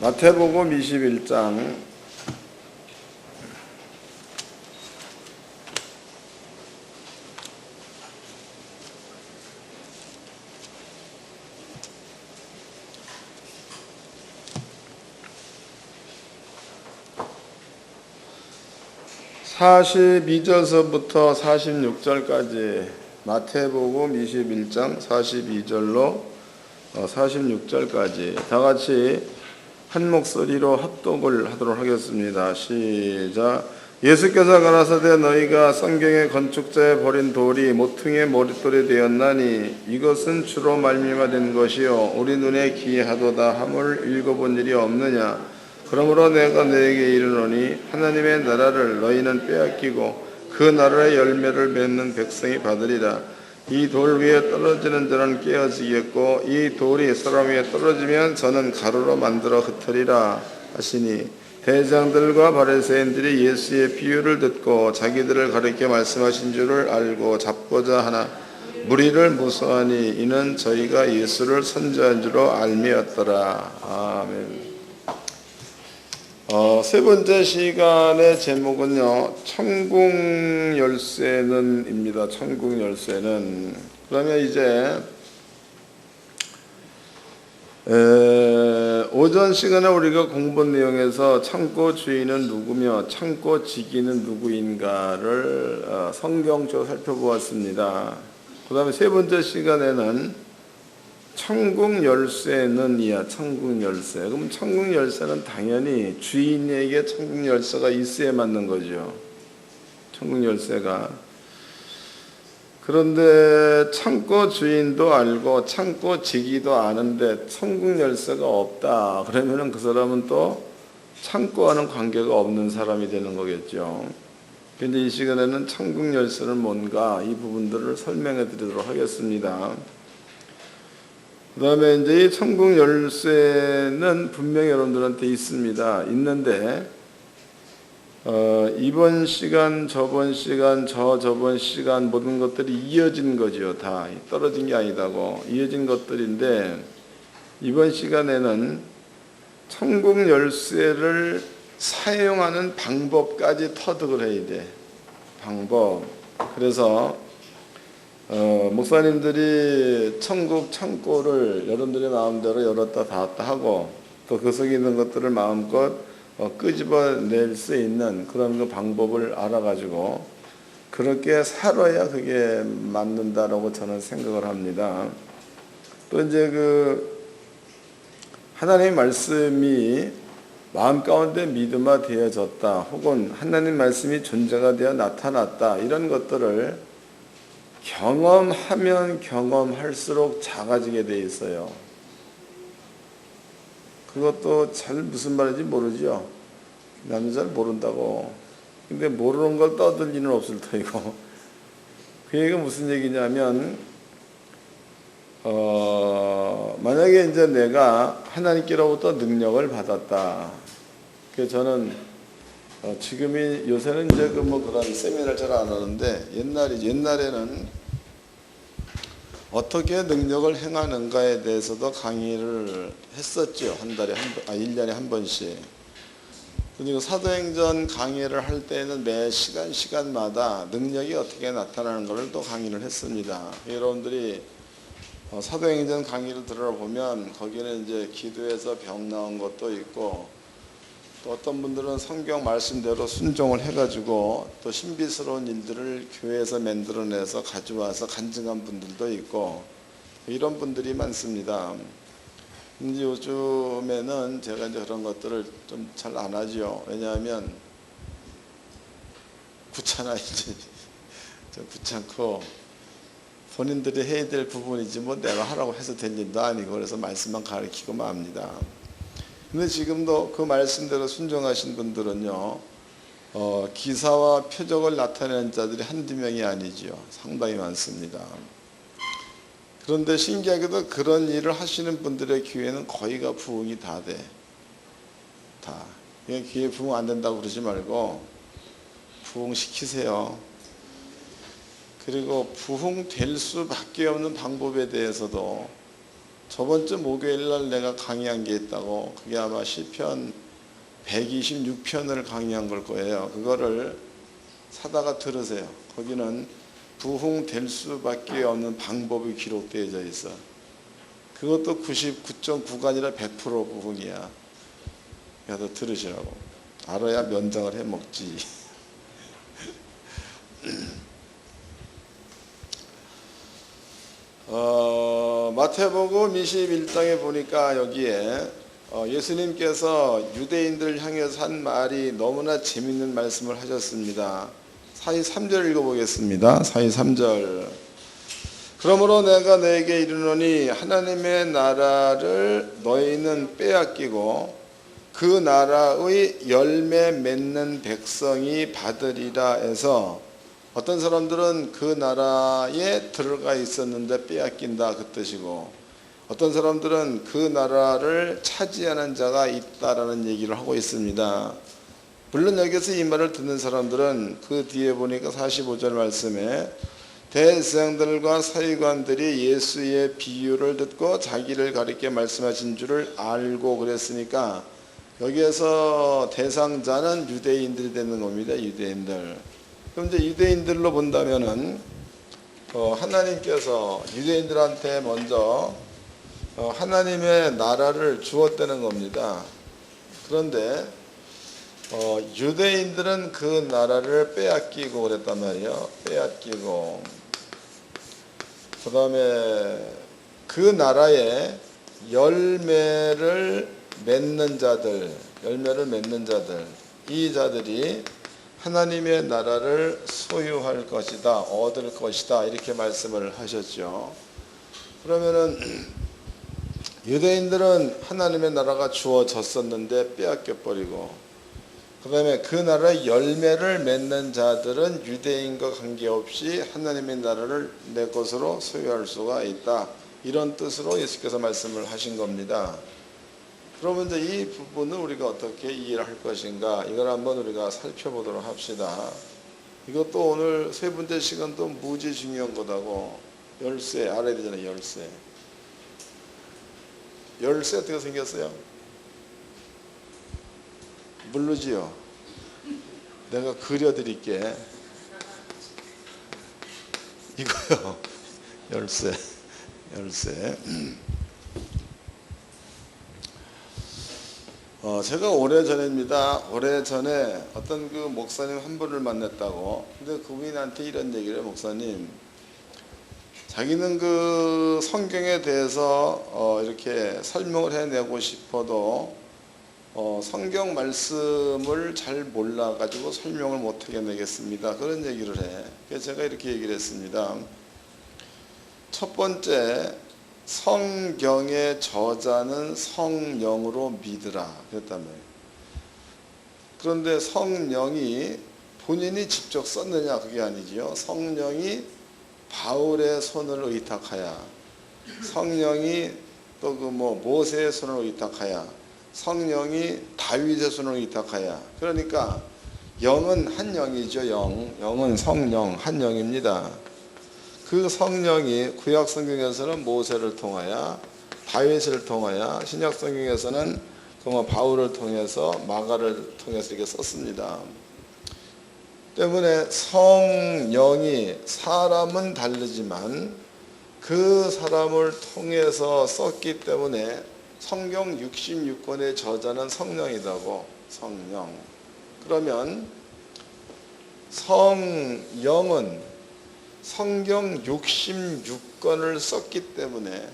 마태복음 21장 42절서부터 46절까지 마태복음 21장 42절로 46절까지 다같이 한 목소리로 합독을 하도록 하겠습니다. 시작. 예수께서 가라사대 너희가 성경의 건축자에 버린 돌이 모퉁이의 머릿돌이 되었나니 이것은 주로 말미암아 된 것이요 우리 눈에 기이하도다 함을 읽어본 일이 없느냐. 그러므로 내가 너에게 이르노니 하나님의 나라를 너희는 빼앗기고 그 나라의 열매를 맺는 백성이 받으리라. 이 돌 위에 떨어지는 자는 깨어지겠고 이 돌이 사람 위에 떨어지면 저는 가루로 만들어 흩으리라 하시니 대장들과 바리새인들이 예수의 비유를 듣고 자기들을 가리켜 말씀하신 줄을 알고 잡고자 하나 무리를 무서워하니 이는 저희가 예수를 선지한 줄로 알미었더라. 아멘. 세 번째 시간의 제목은요, 천국 열쇠는입니다. 천국 열쇠는. 그러면 이제 오전 시간에 우리가 공부한 내용에서 창고 주인은 누구며 창고 지기는 누구인가를 성경적으로 살펴보았습니다. 그 다음에 세 번째 시간에는 천국 열쇠는 천국 열쇠. 그럼 천국 열쇠는 당연히 주인에게 천국 열쇠가 있어야 맞는 거죠. 천국 열쇠가. 그런데 창고 주인도 알고 창고 지기도 아는데 천국 열쇠가 없다. 그러면은 그 사람은 또 창고와는 관계가 없는 사람이 되는 거겠죠. 근데 이 시간에는 천국 열쇠는 뭔가 이 부분들을 설명해 드리도록 하겠습니다. 그 다음에 이제 이 천국 열쇠는 분명히 여러분들한테 있습니다. 있는데, 이번 시간, 저번 시간, 저번 시간 모든 것들이 이어진 거죠. 다 떨어진 게 아니다고. 이어진 것들인데, 이번 시간에는 천국 열쇠를 사용하는 방법까지 터득을 해야 돼. 방법. 그래서 목사님들이 천국 창고를 여러분들의 마음대로 열었다 닫았다 하고 또 그 속에 있는 것들을 마음껏 끄집어낼 수 있는 그런 그 방법을 알아가지고 그렇게 살아야 그게 맞는다라고 저는 생각을 합니다. 또 이제 하나님의 말씀이 마음 가운데 믿음화 되어졌다 혹은 하나님 말씀이 존재가 되어 나타났다 이런 것들을 경험하면 경험할수록 작아지게 돼 있어요. 그것도 잘 무슨 말인지 모르죠. 나는 잘 모른다고. 근데 모르는 걸 떠들 리는 없을 터이고. 그 얘기가 무슨 얘기냐면 만약에 이제 내가 하나님께로부터 능력을 받았다. 그래서 저는 지금이 요새는 이제 그런 세미나를 잘 안 하는데 옛날에는 어떻게 능력을 행하는가에 대해서도 강의를 했었죠. 1년에 한 번씩. 그리고 사도행전 강의를 할 때는 매 시간마다 능력이 어떻게 나타나는 것을 또 강의를 했습니다. 여러분들이 사도행전 강의를 들어보면 거기는 이제 기도해서 병 나은 것도 있고 또 어떤 분들은 성경 말씀대로 순종을 해가지고 또 신비스러운 일들을 교회에서 만들어내서 가져와서 간증한 분들도 있고 이런 분들이 많습니다. 이제 요즘에는 제가 이제 그런 것들을 좀 잘 안 하죠. 왜냐하면 귀찮아 이제 좀 귀찮고 본인들이 해야 될 부분이지 뭐 내가 하라고 해서 될 일도 아니고 그래서 말씀만 가르치고 맙니다. 근데 지금도 그 말씀대로 순종하신 분들은요, 기사와 표적을 나타내는 자들이 한두 명이 아니지요. 상당히 많습니다. 그런데 신기하게도 그런 일을 하시는 분들의 교회는 거의가 부흥이 다 돼. 다. 그냥 교회 부흥 안 된다고 그러지 말고 부흥시키세요. 그리고 부흥될 수밖에 없는 방법에 대해서도 저번 주 목요일 날 내가 강의한 게 있다고. 그게 아마 시편 126편을 강의한 걸 거예요. 그거를 사다가 들으세요. 거기는 부흥될 수밖에 없는 방법이 기록되어져 있어. 그것도 99.9가 아니라 100% 부흥이야. 그래서 들으시라고. 알아야 면장을 해 먹지. 마태복음 21장에 보니까 여기에 예수님께서 유대인들을 향해서 한 말이 너무나 재밌는 말씀을 하셨습니다. 43절 읽어보겠습니다. 43절. 그러므로 내가 너에게 이르노니 하나님의 나라를 너희는 빼앗기고 그 나라의 열매 맺는 백성이 받으리라 해서, 어떤 사람들은 그 나라에 들어가 있었는데 빼앗긴다 그 뜻이고, 어떤 사람들은 그 나라를 차지하는 자가 있다라는 얘기를 하고 있습니다. 물론 여기서 이 말을 듣는 사람들은 그 뒤에 보니까 45절 말씀에 대제사장들과 서기관들이 예수의 비유를 듣고 자기를 가리켜 말씀하신 줄을 알고 그랬으니까, 여기에서 대상자는 유대인들이 되는 겁니다. 유대인들. 그럼 이제 유대인들로 본다면은 하나님께서 유대인들한테 먼저 하나님의 나라를 주었다는 겁니다. 그런데 유대인들은 그 나라를 빼앗기고 그랬단 말이에요. 빼앗기고, 그 다음에 그 나라에 열매를 맺는 자들, 이 자들이 하나님의 나라를 소유할 것이다, 얻을 것이다, 이렇게 말씀을 하셨죠. 그러면은 유대인들은 하나님의 나라가 주어졌었는데 빼앗겨 버리고, 그 다음에 그 나라의 열매를 맺는 자들은 유대인과 관계없이 하나님의 나라를 내 것으로 소유할 수가 있다, 이런 뜻으로 예수께서 말씀을 하신 겁니다. 그러면 이제 이 부분을 우리가 어떻게 이해를 할 것인가, 이걸 한번 우리가 살펴보도록 합시다. 이것도 오늘 세 번째 시간도 무지 중요한 거다고. 열쇠 알아야 되잖아요. 열쇠 어떻게 생겼어요? 모르지요? 내가 그려드릴게. 이거요. 열쇠. 제가 오래전에 어떤 그 목사님 한 분을 만났다고. 근데 그분한테 이런 얘기를 해요. 목사님, 자기는 그 성경에 대해서 이렇게 설명을 해내고 싶어도 성경 말씀을 잘 몰라가지고 설명을 못하게 내겠습니다, 그런 얘기를 해. 그래서 제가 이렇게 얘기를 했습니다. 첫 번째, 성경의 저자는 성령으로 믿으라 그랬단 말이에요. 그런데 성령이 본인이 직접 썼느냐, 그게 아니지요. 성령이 바울의 손을 의탁하여, 성령이 또 그 모세의 손을 의탁하여, 성령이 다윗의 손을 의탁하여. 그러니까 영은 한 영이죠. 영은 성령 한 영입니다. 그 성령이 구약 성경에서는 모세를 통하여, 다윗을 통하여, 신약 성경에서는 바울을 통해서, 마가를 통해서 이렇게 썼습니다. 때문에 성령이, 사람은 다르지만 그 사람을 통해서 썼기 때문에 성경 66권의 저자는 성령이라고. 성령. 그러면 성령은 성경 66권을 썼기 때문에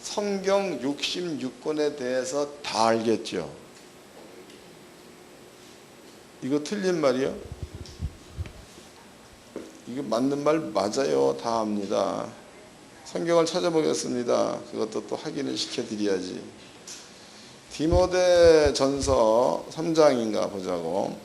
성경 66권에 대해서 다 알겠죠. 이거 틀린 말이요? 이거 맞는 말 맞아요. 다 압니다. 성경을 찾아보겠습니다. 그것도 또 확인을 시켜드려야지. 디모데 전서 3장인가 보자고.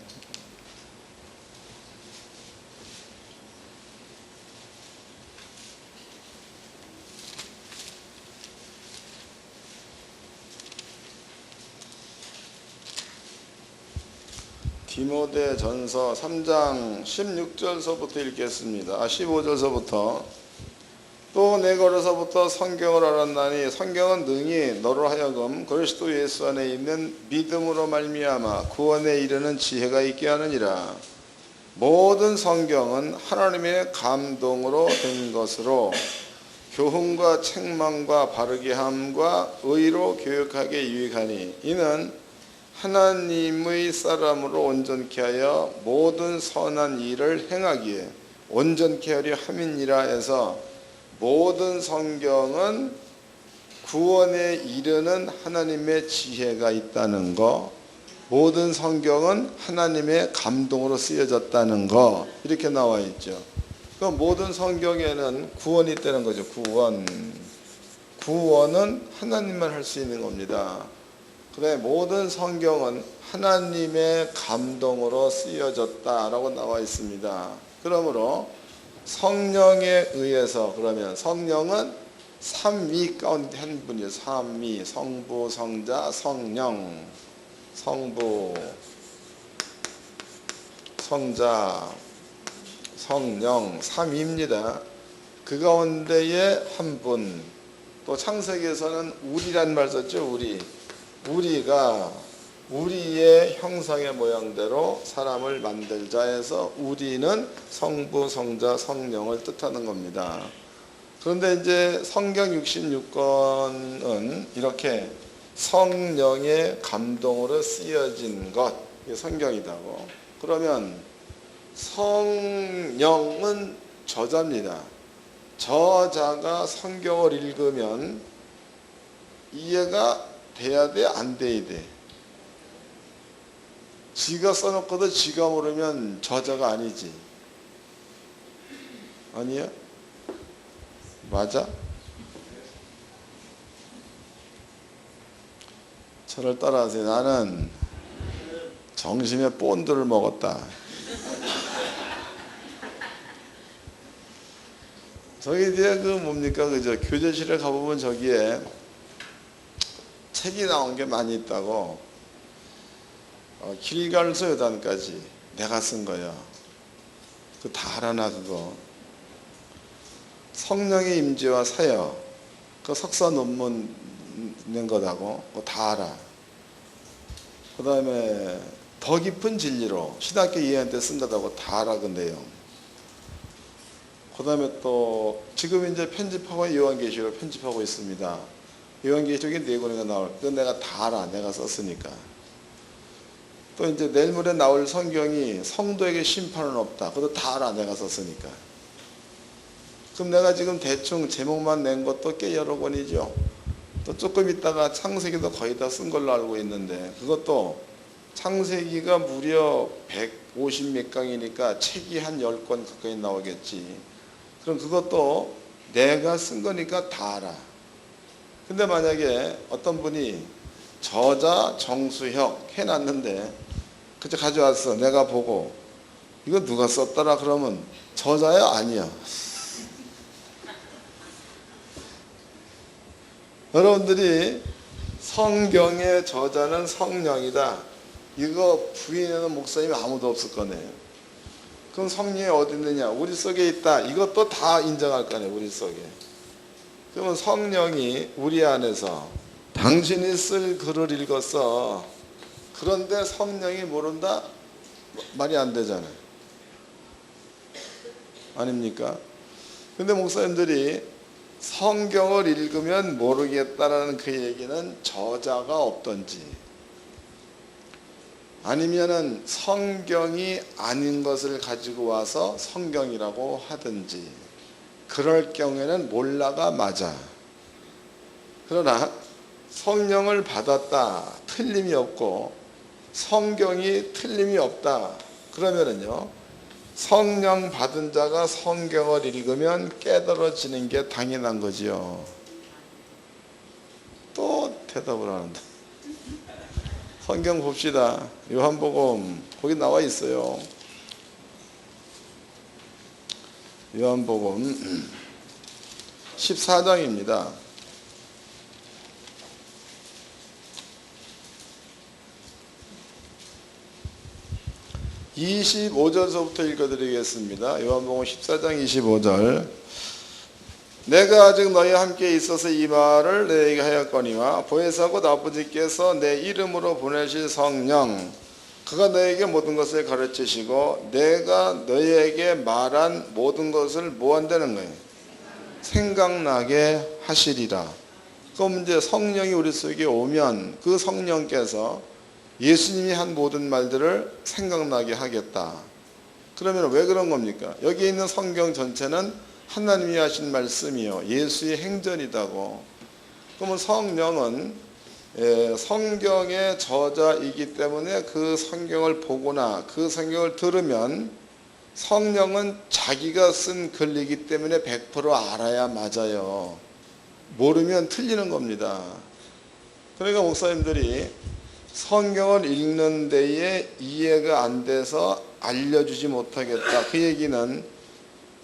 디모데 전서 3장 16절서부터 읽겠습니다. 15절서부터. 또 내가 어려서부터 성경을 알았나니 성경은 능히 너로 하여금 그리스도 예수 안에 있는 믿음으로 말미암아 구원에 이르는 지혜가 있게 하느니라. 모든 성경은 하나님의 감동으로 된 것으로 교훈과 책망과 바르게 함과 의로 교육하게 유익하니 이는 하나님의 사람으로 온전케 하여 모든 선한 일을 행하기에 온전케 하려 함이니라 해서 모든 성경은 구원에 이르는 하나님의 지혜가 있다는 거, 모든 성경은 하나님의 감동으로 쓰여졌다는 거, 이렇게 나와 있죠. 그럼 모든 성경에는 구원이 있다는 거죠. 구원은 하나님만 할 수 있는 겁니다. 그래, 모든 성경은 하나님의 감동으로 쓰여졌다라고 나와 있습니다. 그러므로 성령에 의해서, 그러면 성령은 삼위 가운데 한 분이에요. 삼위, 성부, 성자, 성령. 성부, 성자, 성령, 삼위입니다. 그 가운데에 한 분. 또 창세기에서는 우리란 말 썼죠. 우리가 우리의 형상의 모양대로 사람을 만들자 해서 우리는 성부, 성자, 성령을 뜻하는 겁니다. 그런데 이제 성경 66권은 이렇게 성령의 감동으로 쓰여진 것, 이게 성경이다고. 그러면 성령은 저자입니다. 저자가 성경을 읽으면 이해가 돼야 돼, 안 돼야 돼? 지가 써놓고도 지가 모르면 저자가 아니지. 아니야? 맞아? 저를 따라하세요. 나는 정심에 본드를 먹었다. 저기 뒤에 그 뭡니까, 그죠? 교재실에 가보면 저기에 책이 나온 게 많이 있다고. 길갈서 요단까지 내가 쓴 거야. 그 다 알아나 그거. 성령의 임재와 사역, 그 석사 논문 낸 거다고. 그거 다 알아. 그 다음에 더 깊은 진리로 신학교 2학년 때 쓴 거다고 다 알아 그 내용. 그 다음에 또 지금 이제 편집하고 요한계시록 편집하고 있습니다. 요한계시록이 4권이가 나올, 그건 내가 다 알아. 내가 썼으니까. 또 이제 내일 모레 나올 성경이 성도에게 심판은 없다. 그것도 다 알아. 내가 썼으니까. 그럼 내가 지금 대충 제목만 낸 것도 꽤 여러 권이죠. 또 조금 있다가 창세기도 거의 다 쓴 걸로 알고 있는데, 그것도 창세기가 무려 150몇 강이니까 책이 한 10권 가까이 나오겠지. 그럼 그것도 내가 쓴 거니까 다 알아. 근데 만약에 어떤 분이 저자 정수혁 해놨는데 그저 가져왔어. 내가 보고 이거 누가 썼더라 그러면 저자야? 아니야. 여러분들이 성경의 저자는 성령이다, 이거 부인하는 목사님이 아무도 없을 거네요. 그럼 성령이 어디 있느냐? 우리 속에 있다. 이것도 다 인정할 거네요. 우리 속에. 그러면 성령이 우리 안에서 당신이 쓸 글을 읽었어. 그런데 성령이 모른다? 말이 안 되잖아요. 아닙니까? 근데 목사님들이 성경을 읽으면 모르겠다라는 그 얘기는 저자가 없던지, 아니면은 성경이 아닌 것을 가지고 와서 성경이라고 하든지, 그럴 경우에는 몰라가 맞아. 그러나 성령을 받았다, 틀림이 없고 성경이 틀림이 없다, 그러면은요, 성령 받은 자가 성경을 읽으면 깨달아지는 게 당연한 거지요. 또 대답을 하는데. 성경 봅시다. 요한복음 거기 나와 있어요. 요한복음 14장입니다. 25절서부터 읽어드리겠습니다. 요한복음 14장 25절. 내가 아직 너희와 함께 있어서 이 말을 너희에게 하였거니와 보혜사고 아버지께서 내 이름으로 보내실 성령 그가 너희에게 모든 것을 가르치시고 내가 너희에게 말한 모든 것을 뭐 한다는 거예요? 생각나게 하시리라. 그럼 이제 성령이 우리 속에 오면 그 성령께서 예수님이 한 모든 말들을 생각나게 하겠다. 그러면 왜 그런 겁니까? 여기 있는 성경 전체는 하나님이 하신 말씀이요 예수의 행전이다고. 그러면 성령은 성경의 저자이기 때문에 그 성경을 보거나 그 성경을 들으면 성령은 자기가 쓴 글이기 때문에 100% 알아야 맞아요. 모르면 틀리는 겁니다. 그러니까 목사님들이 성경을 읽는 데에 이해가 안 돼서 알려주지 못하겠다. 그 얘기는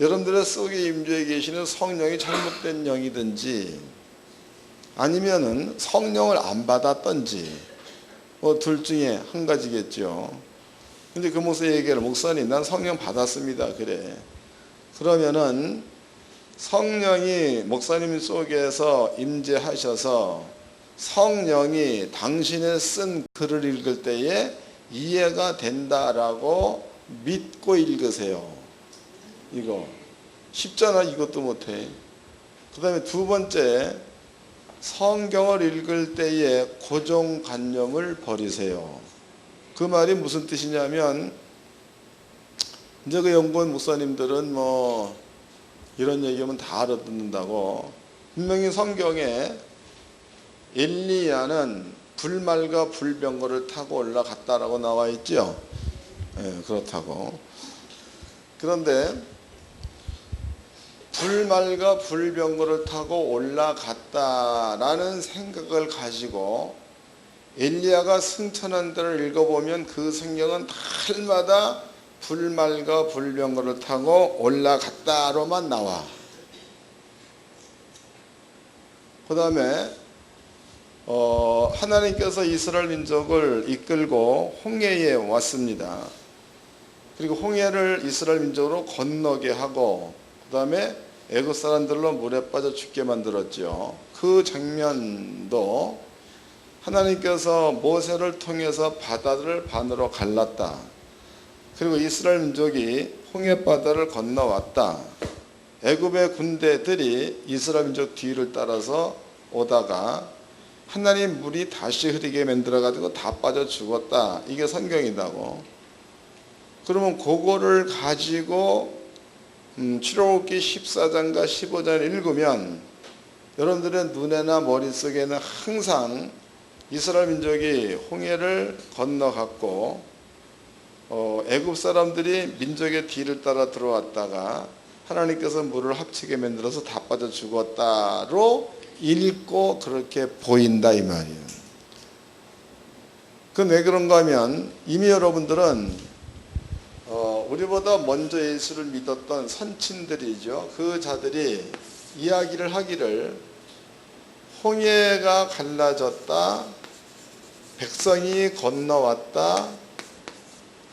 여러분들의 속에 임재해 계시는 성령이 잘못된 영이든지 아니면은 성령을 안 받았던지 둘 중에 한 가지겠죠. 근데 그 목사 얘기를 목사님 난 성령 받았습니다. 그래. 그러면은 성령이 목사님 속에서 임재하셔서 성령이 당신의 쓴 글을 읽을 때에 이해가 된다라고 믿고 읽으세요. 이거 쉽잖아. 이것도 못해. 그 다음에 두 번째 성경을 읽을 때에 고정관념을 버리세요. 그 말이 무슨 뜻이냐면 이제 그 연구원 목사님들은 뭐 이런 얘기하면 다 알아듣는다고. 분명히 성경에 엘리야는 불말과 불병거를 타고 올라갔다라고 나와 있죠. 그렇다고. 그런데 불말과 불병거를 타고 올라갔다라는 생각을 가지고 엘리야가 승천한 데를 읽어보면 그 성경은 달마다 불말과 불병거를 타고 올라갔다로만 나와. 그 다음에 하나님께서 이스라엘 민족을 이끌고 홍해에 왔습니다. 그리고 홍해를 이스라엘 민족으로 건너게 하고 그 다음에 애굽 사람들로 물에 빠져 죽게 만들었죠. 그 장면도 하나님께서 모세를 통해서 바다를 반으로 갈랐다. 그리고 이스라엘 민족이 홍해 바다를 건너왔다. 애굽의 군대들이 이스라엘 민족 뒤를 따라서 오다가 하나님 물이 다시 흐리게 만들어가지고 다 빠져 죽었다. 이게 성경이다고. 그러면 그거를 가지고 출애굽기 14장과 15장을 읽으면 여러분들의 눈에나 머릿속에는 항상 이스라엘 민족이 홍해를 건너갔고 애굽 사람들이 민족의 뒤를 따라 들어왔다가 하나님께서 물을 합치게 만들어서 다 빠져 죽었다로 읽고 그렇게 보인다 이 말이에요. 그건 왜 그런가 하면 이미 여러분들은 우리보다 먼저 예수를 믿었던 선친들이죠. 그 자들이 이야기를 하기를 홍해가 갈라졌다, 백성이 건너왔다,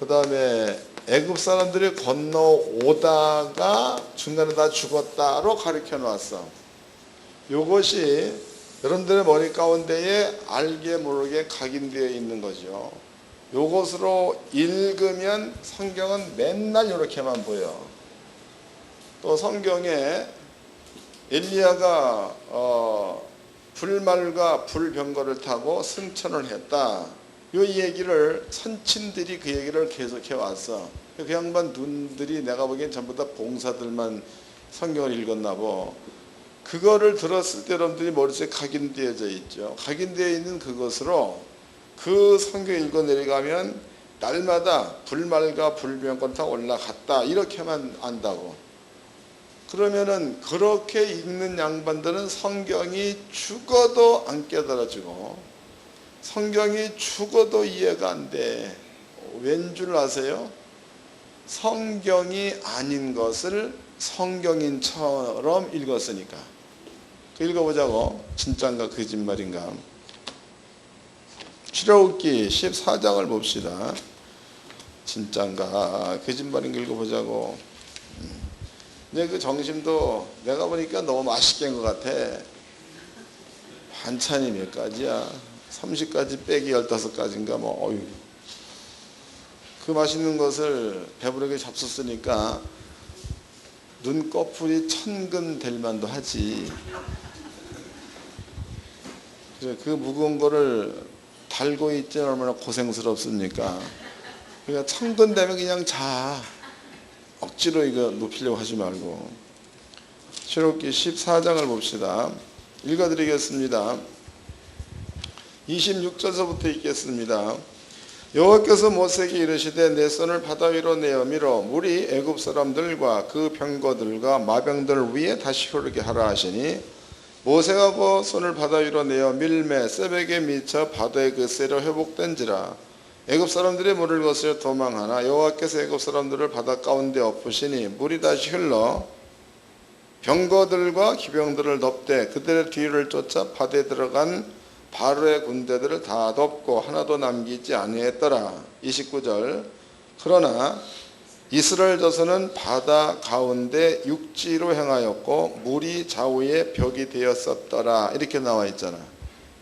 그 다음에 애굽 사람들이 건너오다가 중간에 다 죽었다로 가르쳐 놨어. 이것이 여러분들의 머리 가운데에 알게 모르게 각인되어 있는 거죠. 요것으로 읽으면 성경은 맨날 이렇게만 보여. 또 성경에 엘리야가 불말과 불병거를 타고 승천을 했다. 요 얘기를 선친들이 그 얘기를 계속해 왔어. 그 양반 눈들이 내가 보기엔 전부 다 봉사들만 성경을 읽었나 보. 그거를 들었을 때 여러분들이 머릿속에 각인되어져 있죠. 각인되어 있는 그것으로 그 성경 읽어 내려가면 날마다 불말과 불병거를 타고 올라갔다. 이렇게만 안다고. 그러면은 그렇게 읽는 양반들은 성경이 죽어도 안 깨달아지고 성경이 죽어도 이해가 안 돼. 왠 줄 아세요? 성경이 아닌 것을 성경인처럼 읽었으니까. 읽어보자고. 진짜인가 거짓말인가. 출애굽기 14장을 봅시다. 진짜인가 거짓말인가 읽어보자고. 이제 그 점심도 내가 보니까 너무 맛있게 한 것 같아. 반찬이 몇 가지야? 30가지 빼기 15가지인가 뭐. 어휴. 그 맛있는 것을 배부르게 잡숫으니까 눈꺼풀이 천근 될 만도 하지. 그래, 그 무거운 거를 달고 있지 얼마나 고생스럽습니까? 그러니까 천근 되면 그냥 자. 억지로 이거 높이려고 하지 말고. 출애굽기 14장을 봅시다. 읽어드리겠습니다. 26절서부터 읽겠습니다. 여호와께서 모세에게 이르시되 내 손을 바다 위로 내어 밀어 물이 애굽 사람들과 그 병거들과 마병들 위에 다시 흐르게 하라 하시니 모세가 그 손을 바다 위로 내어 밀매 새벽에 미쳐 바다의 그 세로 회복된지라. 애굽 사람들이 물을 거스려 도망하나 여호와께서 애굽 사람들을 바다 가운데 엎으시니 물이 다시 흘러 병거들과 기병들을 덮되 그들의 뒤를 쫓아 바다에 들어간 바로의 군대들을 다 덮고 하나도 남기지 아니했더라. 29절. 그러나 이스라엘 자손은 바다 가운데 육지로 행하였고 물이 좌우에 벽이 되었었더라. 이렇게 나와 있잖아.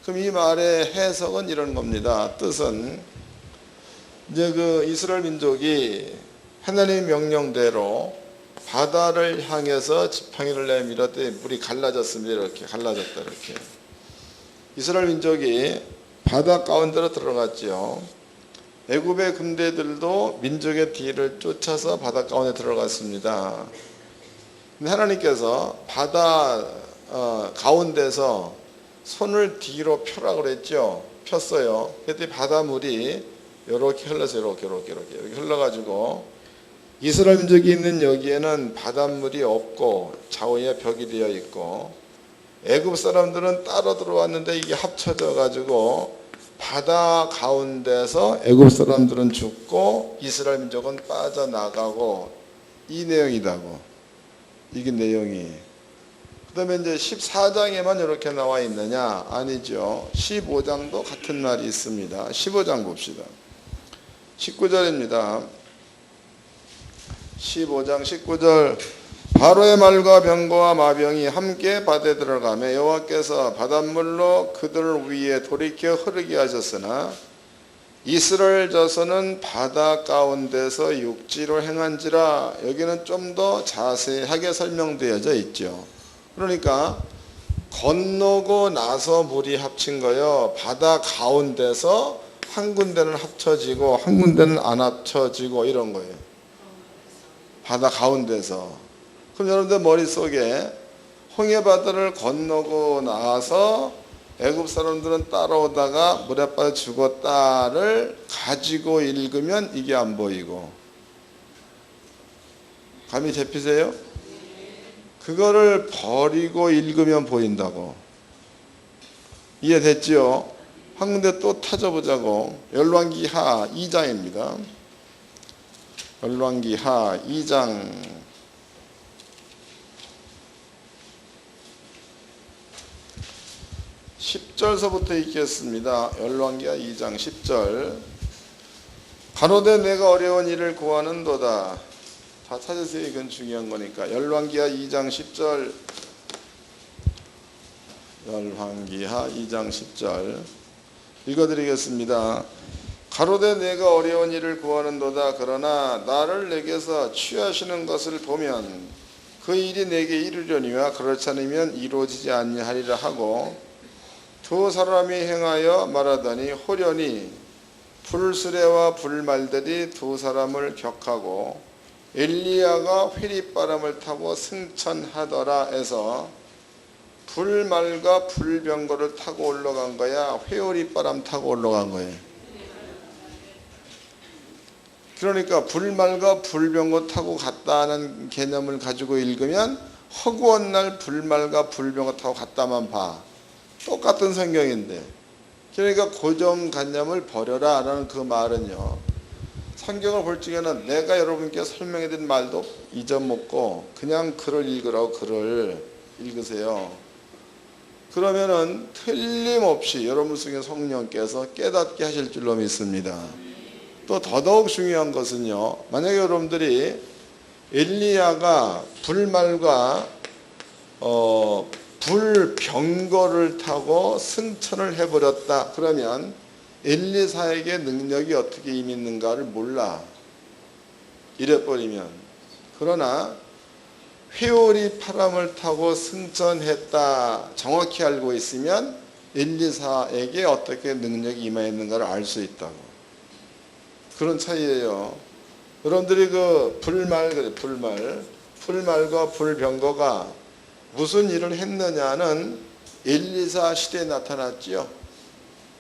그럼 이 말의 해석은 이런 겁니다. 뜻은 이제 그 이스라엘 민족이 하나님의 명령대로 바다를 향해서 지팡이를 내밀었더니 물이 갈라졌습니다. 이렇게 갈라졌다. 이렇게. 이스라엘 민족이 바다 가운데로 들어갔지요. 애굽의 군대들도 민족의 뒤를 쫓아서 바다 가운데 들어갔습니다. 근데 하나님께서 바다 가운데서 손을 뒤로 펴라 그랬죠. 폈어요. 그랬더니 바닷물이 이렇게 흘러서 이렇게 흘러가지고 이스라엘 민족이 있는 여기에는 바닷물이 없고 좌우에 벽이 되어 있고 애굽 사람들은 따로 들어왔는데 이게 합쳐져 가지고 바다 가운데서 애굽 사람들은 죽고 이스라엘 민족은 빠져나가고 이 내용이다고. 이게 내용이. 그 다음에 이제 14장에만 이렇게 나와 있느냐? 아니죠. 15장도 같은 말이 있습니다. 15장 봅시다. 19절입니다. 15장 19절. 바로의 말과 병거와 마병이 함께 바다에 들어가며 여호와께서 바닷물로 그들 위에 돌이켜 흐르게 하셨으나 이스라엘 자손은 바다 가운데서 육지로 행한지라. 여기는 좀 더 자세하게 설명되어져 있죠. 그러니까 건너고 나서 물이 합친 거요. 바다 가운데서 한 군데는 합쳐지고 한 군데는 안 합쳐지고 이런 거예요. 바다 가운데서. 그럼 여러분들 머릿속에 홍해바다를 건너고 나서 애굽 사람들은 따라오다가 물에 빠져 죽었다를 가지고 읽으면 이게 안 보이고. 감이 잡히세요? 그거를 버리고 읽으면 보인다고. 이해됐죠? 한 군데 또 찾아보자고. 열왕기하 2장입니다. 열왕기하 2장 10절서부터 읽겠습니다. 열왕기하 2장 10절. 가로되 내가 어려운 일을 구하는도다. 다 찾으세요. 이건 중요한 거니까. 열왕기하 2장 10절. 열왕기하 2장 10절 읽어드리겠습니다. 가로되 내가 어려운 일을 구하는도다. 그러나 나를 내게서 취하시는 것을 보면 그 일이 내게 이루려니와 그렇지 않으면 이루어지지 아니하리라 하고 두 사람이 행하여 말하더니 호련히 불수레와 불말들이 두 사람을 격하고 엘리야가 회리바람을 타고 승천하더라 해서 불말과 불병거를 타고 올라간 거야? 회오리바람 타고 올라간 거예요? 그러니까 불말과 불병거 타고 갔다는 개념을 가지고 읽으면 허구한 날 불말과 불병거 타고 갔다만 봐. 똑같은 성경인데. 그러니까 고정관념을 버려라 라는 그 말은요, 성경을 볼 적에는 내가 여러분께 설명해 드린 말도 잊어먹고 그냥 글을 읽으라고 글을 읽으세요. 그러면은 틀림없이 여러분 속에 성령께서 깨닫게 하실 줄로 믿습니다. 또 더더욱 중요한 것은요, 만약에 여러분들이 엘리야가 불말과 불병거를 타고 승천을 해버렸다. 그러면 엘리사에게 능력이 어떻게 임했는가를 몰라. 이래버리면. 그러나 회오리 바람을 타고 승천했다. 정확히 알고 있으면 엘리사에게 어떻게 능력이 임했는가를 알 수 있다고. 그런 차이예요. 여러분들이 그 불말과 불병거가 무슨 일을 했느냐는 엘리사 시대에 나타났지요.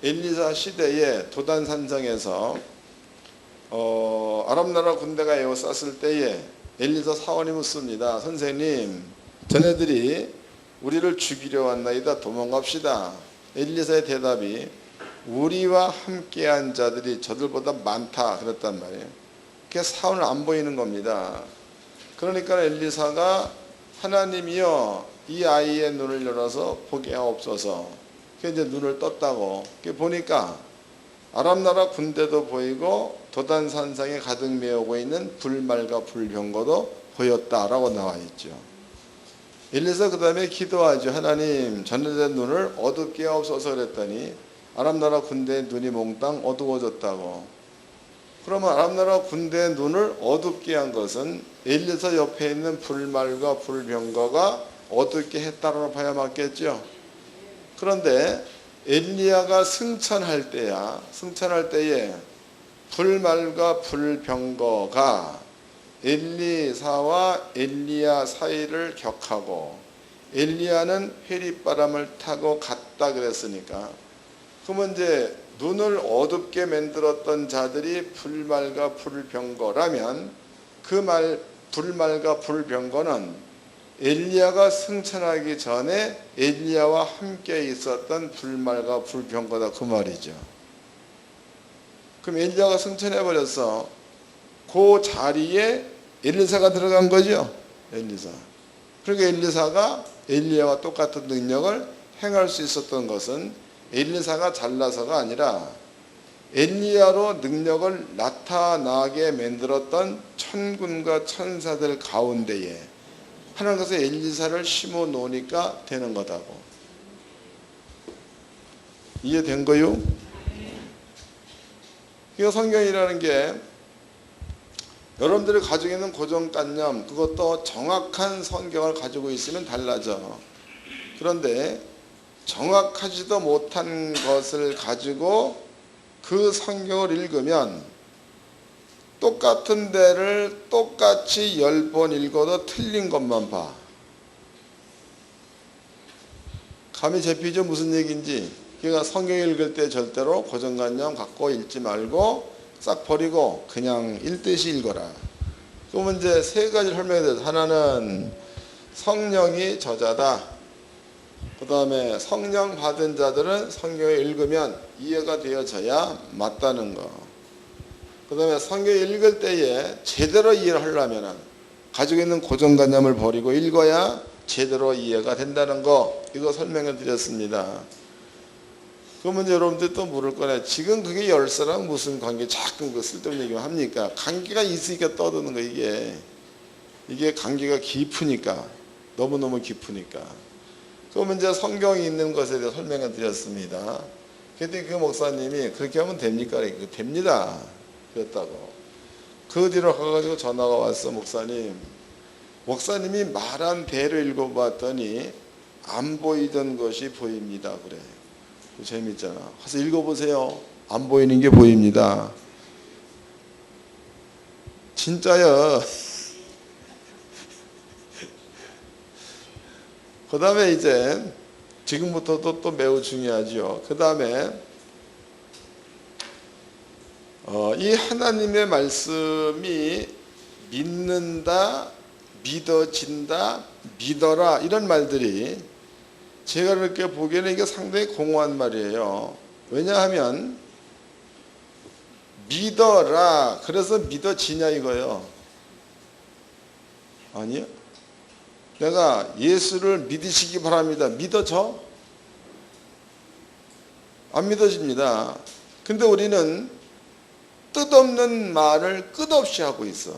엘리사 시대에 도단산성에서 아람 나라 군대가 에워쌌을 때에 엘리사 사원이 묻습니다. 선생님, 전애들이 우리를 죽이려 왔나이다. 도망갑시다. 엘리사의 대답이 우리와 함께한 자들이 저들보다 많다 그랬단 말이에요. 그게 사원을 안 보이는 겁니다. 그러니까 엘리사가 하나님이여 이 아이의 눈을 열어서 보게 하옵소서. 그게 이제 눈을 떴다고. 그게 보니까 아람 나라 군대도 보이고 도단산상에 가득 메우고 있는 불말과 불병거도 보였다라고 나와 있죠. 엘리사 그 다음에 기도하죠. 하나님 전에된 눈을 어둡게 하옵소서 그랬더니 아람 나라 군대의 눈이 몽땅 어두워졌다고. 그러면 아람 나라 군대의 눈을 어둡게 한 것은 엘리사 옆에 있는 불말과 불병거가 어둡게 했다고 봐야 맞겠죠. 그런데 엘리야가 승천할 때에 불말과 불병거가 엘리사와 엘리야 사이를 격하고 엘리야는 회리바람을 타고 갔다 그랬으니까, 그러면 이제 눈을 어둡게 만들었던 자들이 불말과 불병거라면 그 불말과 불병거는 엘리야가 승천하기 전에 엘리야와 함께 있었던 불말과 불병거다 그 말이죠. 그럼 엘리야가 승천해 버렸어. 그 자리에 엘리사가 들어간 거죠. 엘리사. 그러니까 엘리사가 엘리야와 똑같은 능력을 행할 수 있었던 것은 엘리사가 잘나서가 아니라 엘리야로 능력을 나타나게 만들었던 천군과 천사들 가운데에 하나님께서 엘리사를 심어 놓으니까 되는 거다고. 이해된 거요? 이 성경이라는 게 여러분들이 가지고 있는 고정관념, 그것도 정확한 성경을 가지고 있으면 달라져. 그런데 정확하지도 못한 것을 가지고 그 성경을 읽으면 똑같은 데를 똑같이 10번 읽어도 틀린 것만 봐. 감이 잡히죠? 무슨 얘기인지. 그러니까 성경 읽을 때 절대로 고정관념 갖고 읽지 말고 싹 버리고 그냥 읽듯이 읽어라. 그러면 이제 세 가지를 설명해 드려요. 하나는 성령이 저자다. 그 다음에 성령 받은 자들은 성경을 읽으면 이해가 되어져야 맞다는 거. 그 다음에 성경을 읽을 때에 제대로 이해를 하려면 가지고 있는 고정관념을 버리고 읽어야 제대로 이해가 된다는 거, 이거 설명해 드렸습니다. 그러면 이제 여러분들 또 물을 거네. 지금 그게 열사랑 무슨 관계, 자꾸 그 쓸데없는 얘기만 합니까? 관계가 있으니까 떠드는 거. 이게 관계가 깊으니까, 너무너무 깊으니까. 그러면 이제 성경이 있는 것에 대해 설명을 드렸습니다. 그때 그 목사님이 그렇게 하면 됩니까? 됩니다. 그랬다고. 그 뒤로 가가지고 전화가 왔어. 목사님이 말한 대로 읽어봤더니 안 보이던 것이 보입니다. 그래. 재밌잖아. 가서 읽어보세요. 안 보이는 게 보입니다. 진짜야. 그 다음에 이제 지금부터도 또 매우 중요하죠. 그 다음에 이 하나님의 말씀이 믿는다, 믿어진다, 믿어라, 이런 말들이 제가 그렇게 보기에는 이게 상당히 공허한 말이에요. 왜냐하면 믿어라, 그래서 믿어지냐 이거예요. 아니요. 내가 예수를 믿으시기 바랍니다. 믿어져? 안 믿어집니다. 근데 우리는 뜻없는 말을 끝없이 하고 있어.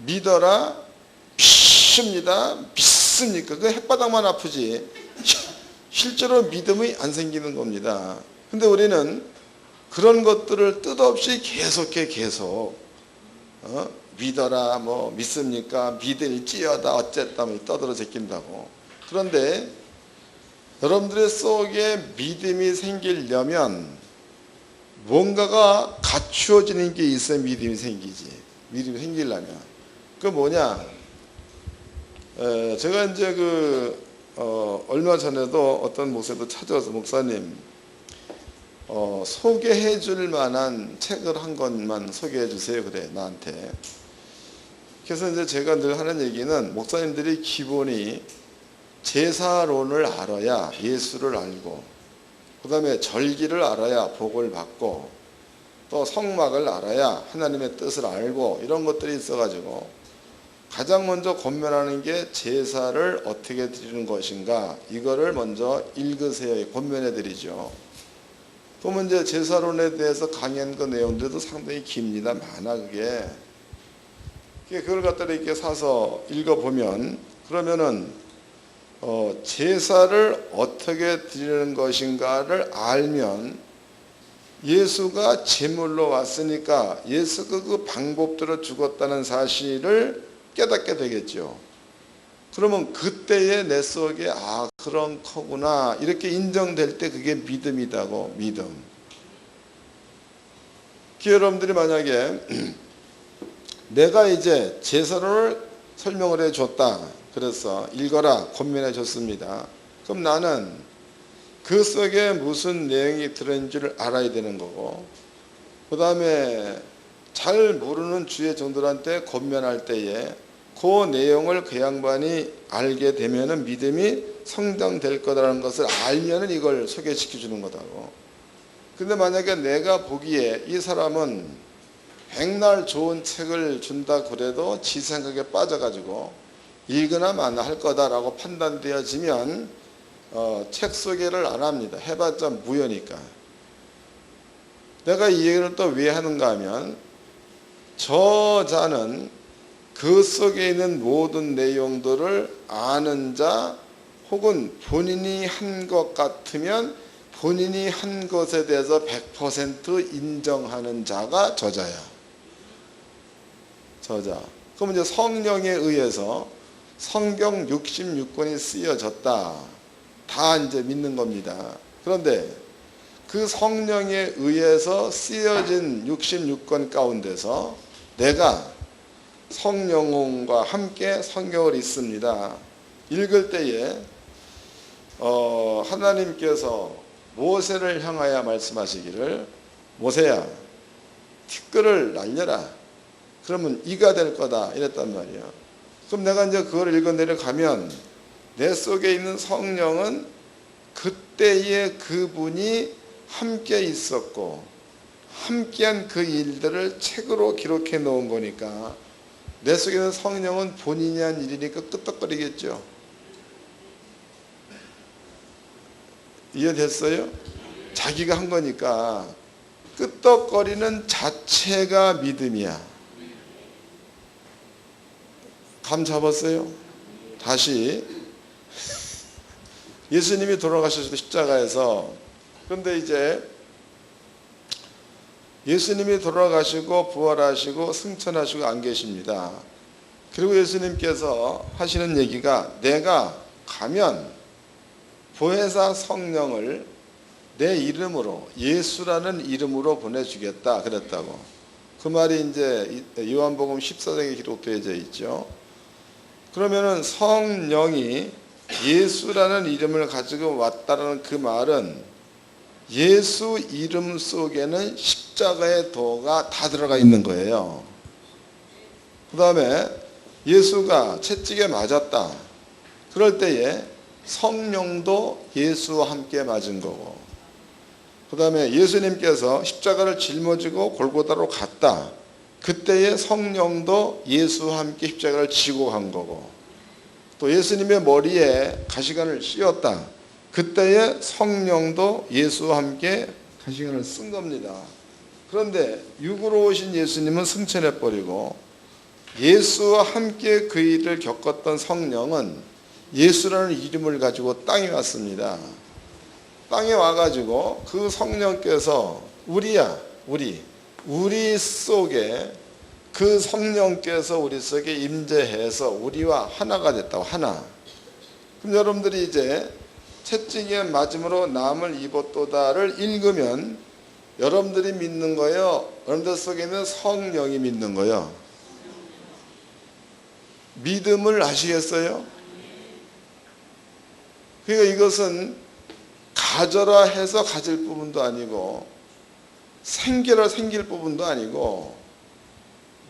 믿어라, 믿습니다. 믿습니까? 그 햇바닥만 아프지 실제로 믿음이 안 생기는 겁니다. 근데 우리는 그런 것들을 뜻없이 계속 믿어라, 뭐 믿습니까? 믿을지어다 어쨌다 떠들어 제낀다고. 그런데 여러분들의 속에 믿음이 생기려면 뭔가가 갖추어지는 게 있어야 믿음이 생기지. 믿음이 생기려면 그 뭐냐? 제가 이제 얼마 전에도 어떤 목사도 찾아와서 목사님 소개해 줄 만한 책을 한 권만 소개해 주세요 그래 나한테. 그래서 이제 제가 늘 하는 얘기는 목사님들이 기본이 제사론을 알아야 예수를 알고, 그 다음에 절기를 알아야 복을 받고, 또 성막을 알아야 하나님의 뜻을 알고, 이런 것들이 있어가지고 가장 먼저 권면하는 게 제사를 어떻게 드리는 것인가, 이거를 먼저 읽으세요. 권면해 드리죠. 그러면 이제 제사론에 대해서 강의한 그 내용들도 상당히 깁니다. 많아 그게. 그걸 갖다 이렇게 사서 읽어보면, 그러면은 제사를 어떻게 드리는 것인가를 알면 예수가 제물로 왔으니까 예수가 그 방법대로 죽었다는 사실을 깨닫게 되겠죠. 그러면 그때의 내 속에 그런 거구나 이렇게 인정될 때 그게 믿음이다고. 믿음. 여러분들이 만약에 내가 이제 제사를 설명을 해줬다, 그래서 읽어라 권면해 줬습니다. 그럼 나는 그 속에 무슨 내용이 들어있는지를 알아야 되는 거고, 그 다음에 잘 모르는 주의 종들한테 권면할 때에 그 내용을 그 양반이 알게 되면은 믿음이 성장될 거다라는 것을 알면은 이걸 소개시켜 주는 거다고. 근데 만약에 내가 보기에 이 사람은 백날 좋은 책을 준다 그래도 지 생각에 빠져가지고 읽으나 마나 할 거다라고 판단되어지면 책 소개를 안 합니다. 해봤자 무효니까. 내가 이 얘기를 또 왜 하는가 하면 저자는 그 속에 있는 모든 내용들을 아는 자, 혹은 본인이 한 것 같으면 본인이 한 것에 대해서 100% 인정하는 자가 저자야. 저자. 그럼 이제 성령에 의해서 성경 66권이 쓰여졌다. 다 이제 믿는 겁니다. 그런데 그 성령에 의해서 쓰여진 66권 가운데서 내가 성령과 함께 성경을 읽습니다. 읽을 때에 하나님께서 모세를 향하여 말씀하시기를, 모세야 티끌을 날려라. 그러면 이가 될 거다. 이랬단 말이에요. 그럼 내가 이제 그걸 읽어내려 가면 내 속에 있는 성령은 그때의 그분이 함께 있었고 함께한 그 일들을 책으로 기록해 놓은 거니까 내 속에 있는 성령은 본인이 한 일이니까 끄떡거리겠죠. 이해됐어요? 자기가 한 거니까 끄떡거리는 자체가 믿음이야. 감 잡았어요? 다시 예수님이 돌아가셨을 때 십자가에서, 그런데 이제 예수님이 돌아가시고 부활하시고 승천하시고 안 계십니다. 그리고 예수님께서 하시는 얘기가 내가 가면 보혜사 성령을 내 이름으로, 예수라는 이름으로 보내주겠다 그랬다고. 그 말이 이제 요한복음 14장에 기록되어져 있죠. 그러면은 성령이 예수라는 이름을 가지고 왔다는 그 말은 예수 이름 속에는 십자가의 도가 다 들어가 있는 거예요. 그 다음에 예수가 채찍에 맞았다. 그럴 때에 성령도 예수와 함께 맞은 거고, 그 다음에 예수님께서 십자가를 짊어지고 골고다로 갔다. 그때의 성령도 예수와 함께 십자가를 지고 간 거고, 또 예수님의 머리에 가시관을 씌웠다. 그때의 성령도 예수와 함께 가시관을 쓴 겁니다. 그런데 육으로 오신 예수님은 승천해버리고 예수와 함께 그 일을 겪었던 성령은 예수라는 이름을 가지고 땅에 왔습니다. 땅에 와가지고 그 성령께서 우리 속에 그 성령께서 우리 속에 임재해서 우리와 하나가 됐다고. 하나. 그럼 여러분들이 이제 채찍에 맞음으로 남을 입었도다를 읽으면 여러분들이 믿는 거예요? 여러분들 속에 있는 성령이 믿는 거예요? 믿음을 아시겠어요? 그러니까 이것은 가져라 해서 가질 부분도 아니고 생겨라 생길 부분도 아니고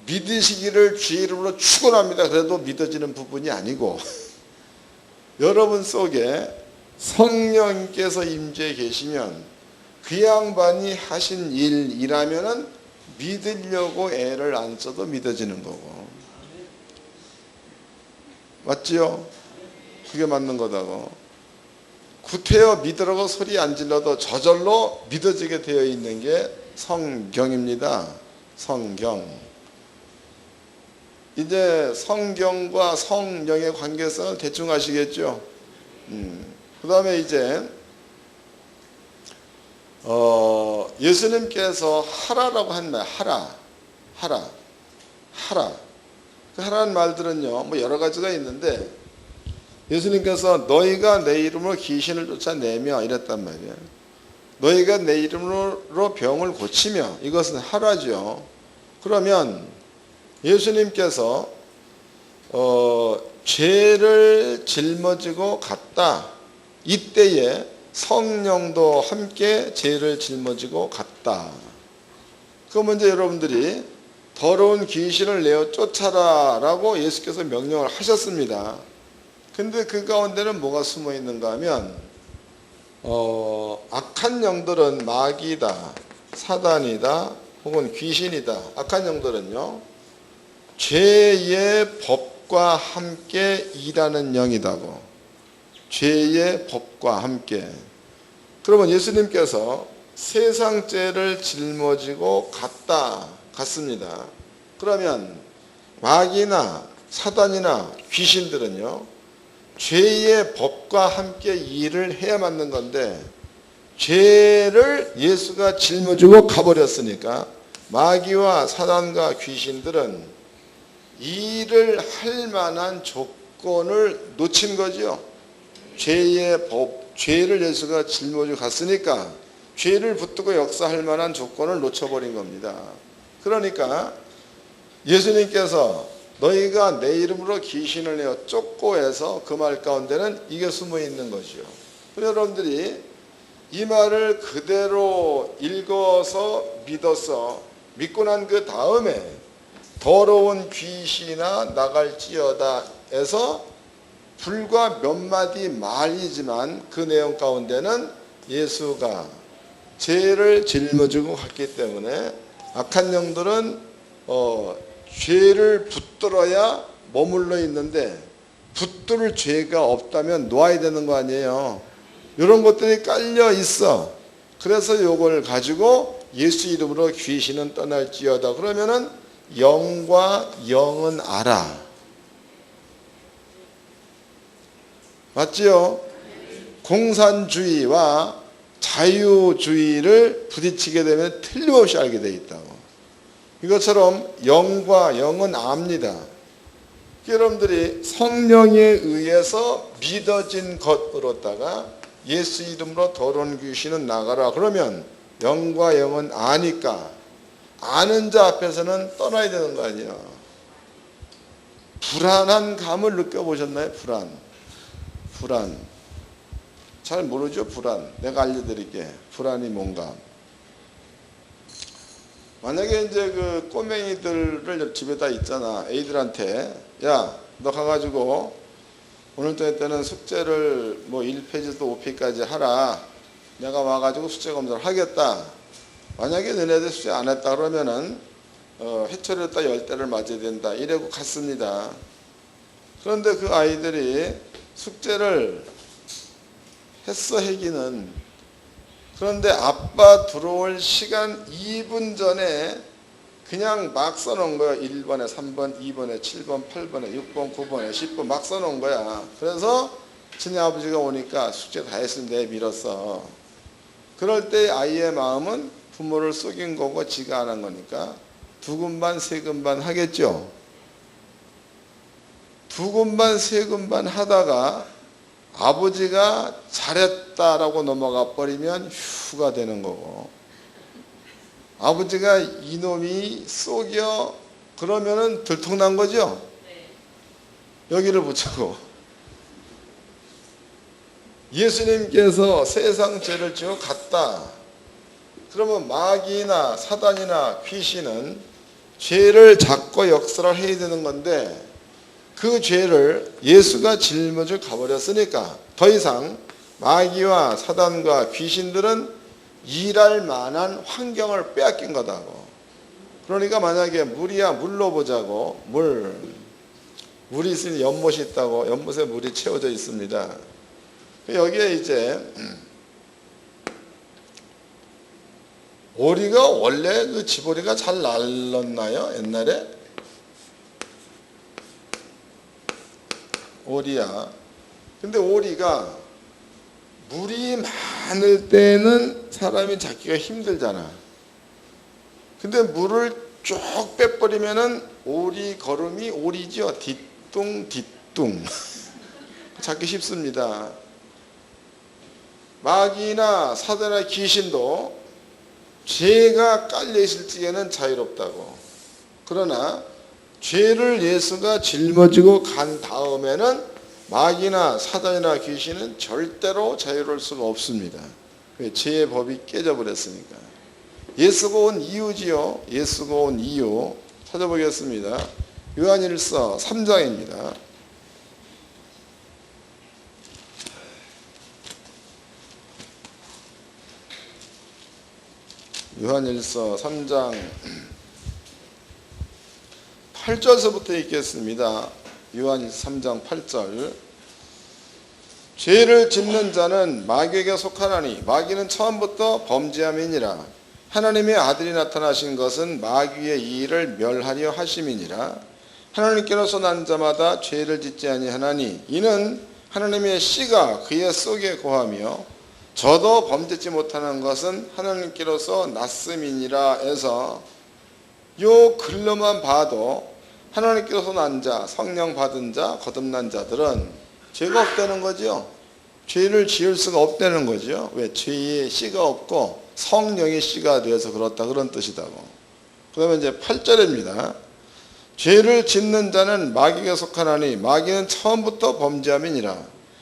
믿으시기를 주의 이름으로 축원합니다. 그래도 믿어지는 부분이 아니고 여러분 속에 성령께서 임재해 계시면 그 양반이 하신 일이라면은 믿으려고 애를 안 써도 믿어지는 거고. 맞지요? 그게 맞는 거다고. 구태여 믿으라고 소리 안 질러도 저절로 믿어지게 되어 있는 게 성경입니다. 성경. 이제 성경과 성령의 관계성을 대충 아시겠죠? 그 다음에 이제 예수님께서 하라라고 한 말, 하라. 그 하라는 말들은요, 뭐 여러 가지가 있는데 예수님께서 너희가 내 이름으로 귀신을 쫓아내며 이랬단 말이에요. 너희가 내 이름으로 병을 고치며, 이것은 하라죠. 그러면 예수님께서 죄를 짊어지고 갔다. 이때에 성령도 함께 죄를 짊어지고 갔다. 그러면 이제 여러분들이 더러운 귀신을 내어 쫓아라 라고 예수께서 명령을 하셨습니다. 근데 그 가운데는 뭐가 숨어 있는가 하면 악한 영들은 마귀다, 사단이다, 혹은 귀신이다. 악한 영들은요, 죄의 법과 함께 일하는 영이다고. 죄의 법과 함께. 그러면 예수님께서 세상 죄를 짊어지고 갔습니다. 그러면 마귀나 사단이나 귀신들은요, 죄의 법과 함께 일을 해야 맞는 건데 죄를 예수가 짊어지고 가버렸으니까 마귀와 사단과 귀신들은 일을 할 만한 조건을 놓친 거죠. 죄의 법, 죄를 예수가 짊어지고 갔으니까 죄를 붙들고 역사할 만한 조건을 놓쳐버린 겁니다. 그러니까 예수님께서 너희가 내 이름으로 귀신을 내어 쫓고 해서 그 말 가운데는 이게 숨어 있는 거죠. 여러분들이 이 말을 그대로 읽어서 믿고 난 그 다음에 더러운 귀신아 나갈지어다 해서 불과 몇 마디 말이지만 그 내용 가운데는 예수가 죄를 짊어지고 갔기 때문에 악한 영들은 죄를 붙들어야 머물러 있는데 붙들 죄가 없다면 놓아야 되는 거 아니에요. 이런 것들이 깔려 있어. 그래서 이걸 가지고 예수 이름으로 귀신은 떠날지어다. 그러면은 영과 영은 알아. 맞지요? 공산주의와 자유주의를 부딪히게 되면 틀림없이 알게 돼 있다고. 이것처럼 영과 영은 압니다. 여러분들이 성령에 의해서 믿어진 것으로다가 예수 이름으로 더러운 귀신은 나가라. 그러면 영과 영은 아니까 아는 자 앞에서는 떠나야 되는 거 아니에요. 불안한 감을 느껴보셨나요? 불안. 잘 모르죠? 불안. 내가 알려드릴게. 불안이 뭔가. 만약에 이제 그 꼬맹이들을 집에다 있잖아. 애들한테 야, 너 가가지고 오늘 저녁 때는 숙제를 뭐 1페이지부터 5페이지까지 하라. 내가 와가지고 숙제 검사를 하겠다. 만약에 너네들 숙제 안 했다 그러면은 회초리를 따 10대를 맞아야 된다. 이래고 갔습니다. 그런데 그 아이들이 숙제를 했어, 해기는. 그런데 아빠 들어올 시간 2분 전에 그냥 막 써놓은 거야. 1번에 3번, 2번에 7번, 8번에 6번, 9번에 10번 막 써놓은 거야. 그래서 친히 아버지가 오니까 숙제 다 했는데 밀었어. 그럴 때 아이의 마음은 부모를 속인 거고 지가 안 한 거니까 두근반 세근반 하겠죠. 두근반 세근반 하다가 아버지가 잘했다라고 넘어가 버리면 휴가 되는 거고, 아버지가 이놈이 속여 그러면은 들통난 거죠. 여기를 붙이고 예수님께서 세상 죄를 지어 갔다. 그러면 마귀나 사단이나 귀신은 죄를 잡고 역사를 해야 되는 건데 그 죄를 예수가 짊어져 가버렸으니까 더 이상 마귀와 사단과 귀신들은 일할 만한 환경을 빼앗긴 거다고. 그러니까 만약에 물이야 물로 보자고, 물이 있으니 연못이 있다고, 연못에 물이 채워져 있습니다. 여기에 이제 오리가 원래 그 집오리가 잘 날랐나요? 옛날에? 오리야. 근데 오리가 물이 많을 때는 사람이 잡기가 힘들잖아. 근데 물을 쭉 빼버리면은 오리 걸음이 오리죠. 뒤뚱뒤뚱 잡기 쉽습니다. 마귀나 사단이나 귀신도 죄가 깔려있을 적에는 자유롭다고. 그러나 죄를 예수가 짊어지고 간 다음에는 마귀나 사단이나 귀신은 절대로 자유로울 수가 없습니다. 죄의 법이 깨져버렸으니까. 예수가 온 이유지요. 예수가 온 이유 찾아보겠습니다. 요한일서 3장입니다. 요한일서 3장 8절서부터 읽겠습니다. 요한일서 3장 8절. 죄를 짓는 자는 마귀에게 속하나니 마귀는 처음부터 범죄함이니라. 하나님의 아들이 나타나신 것은 마귀의 일을 멸하려 하심이니라. 하나님께로서 난 자마다 죄를 짓지 아니하나니 이는 하나님의 씨가 그의 속에 거하며 저도 범죄치 못하는 것은 하나님께로서 났음이니라 해서 요 글로만 봐도 하나님께로서 난 자, 성령 받은 자, 거듭난 자들은 죄가 없다는 거죠. 죄를 지을 수가 없다는 거죠. 왜? 죄의 씨가 없고 성령의 씨가 되어서 그렇다, 그런 뜻이다고. 그 다음에 이제 8절입니다. 죄를 짓는 자는 마귀가 속하나니 마귀는 처음부터 범죄함이니라.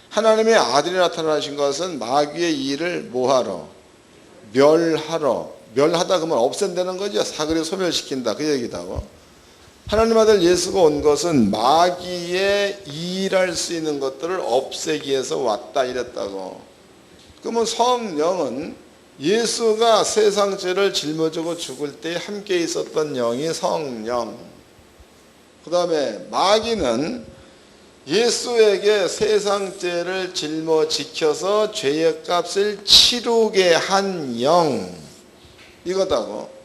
하나님의 아들이 나타나신 것은 마귀의 일을 뭐하러? 멸하러. 멸하다 그러면 없앤다는 거죠. 사그리 소멸시킨다, 그 얘기다고. 하나님 아들 예수가 온 것은 마귀의 일할 수 있는 것들을 없애기 위해서 왔다 이랬다고. 그러면 성령은 예수가 세상 죄를 짊어지고 죽을 때 함께 있었던 영이 성령. 그 다음에 마귀는 예수에게 세상 죄를 짊어지켜서 죄의 값을 치르게 한 영, 이거다고.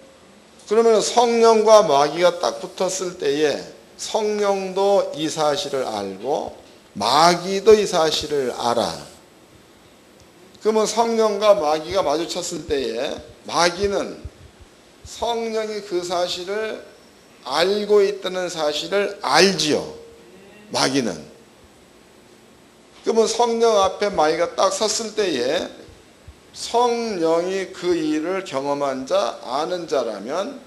그러면 성령과 마귀가 딱 붙었을 때에 성령도 이 사실을 알고 마귀도 이 사실을 알아. 그러면 성령과 마귀가 마주쳤을 때에 마귀는 성령이 그 사실을 알고 있다는 사실을 알지요. 마귀는. 그러면 성령 앞에 마귀가 딱 섰을 때에 성령이 그 일을 경험한 자, 아는 자라면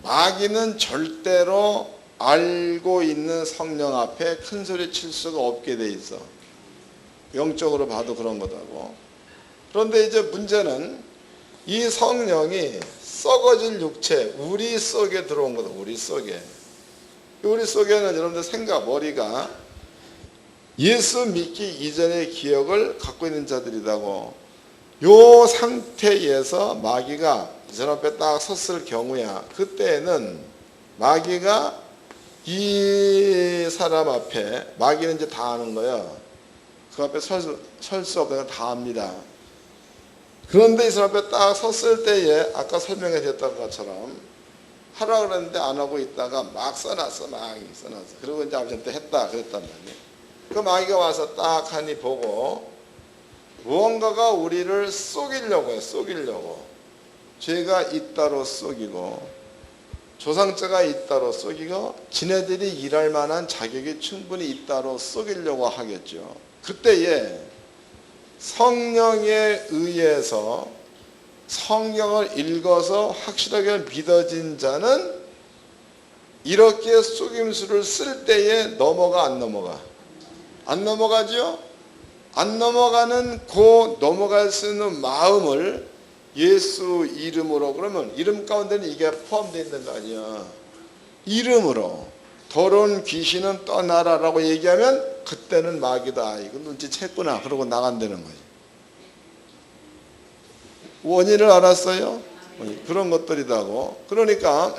마귀는 절대로 알고 있는 성령 앞에 큰 소리 칠 수가 없게 돼 있어. 영적으로 봐도 그런 거다고. 그런데 이제 문제는 이 성령이 썩어질 육체, 우리 속에 들어온 거다. 우리 속에. 우리 속에는 여러분들 생각, 머리가 예수 믿기 이전의 기억을 갖고 있는 자들이라고. 요 상태에서 마귀가 이 사람 앞에 딱 섰을 경우야, 그때는 마귀가 이 사람 앞에, 마귀는 이제 다 아는 거야. 그 앞에 설 수 없다는 걸 다 압니다. 그런데 이 사람 앞에 딱 섰을 때에 아까 설명해 드렸던 것처럼 하라 그랬는데 안 하고 있다가 막 써놨어. 마귀 써놨어. 그리고 이제 아버지한테 했다 그랬단 말이에요. 그 마귀가 와서 딱 하니 보고 무언가가 우리를 속이려고 해요. 속이려고. 죄가 있다로 속이고 조상죄가 있다로 속이고 지네들이 일할 만한 자격이 충분히 있다로 속이려고 하겠죠. 그때에 성령에 의해서 성경을 읽어서 확실하게 믿어진 자는 이렇게 속임수를 쓸 때에 넘어가 안 넘어가? 안 넘어가죠? 안 넘어가는 그 넘어갈 수 있는 마음을 예수 이름으로, 그러면 이름 가운데는 이게 포함되어 있는 거 아니야. 이름으로 더러운 귀신은 떠나라라고 얘기하면 그때는 마귀다. 이거 눈치챘구나. 그러고 나간다는 거지. 원인을 알았어요? 그런 것들이라고. 그러니까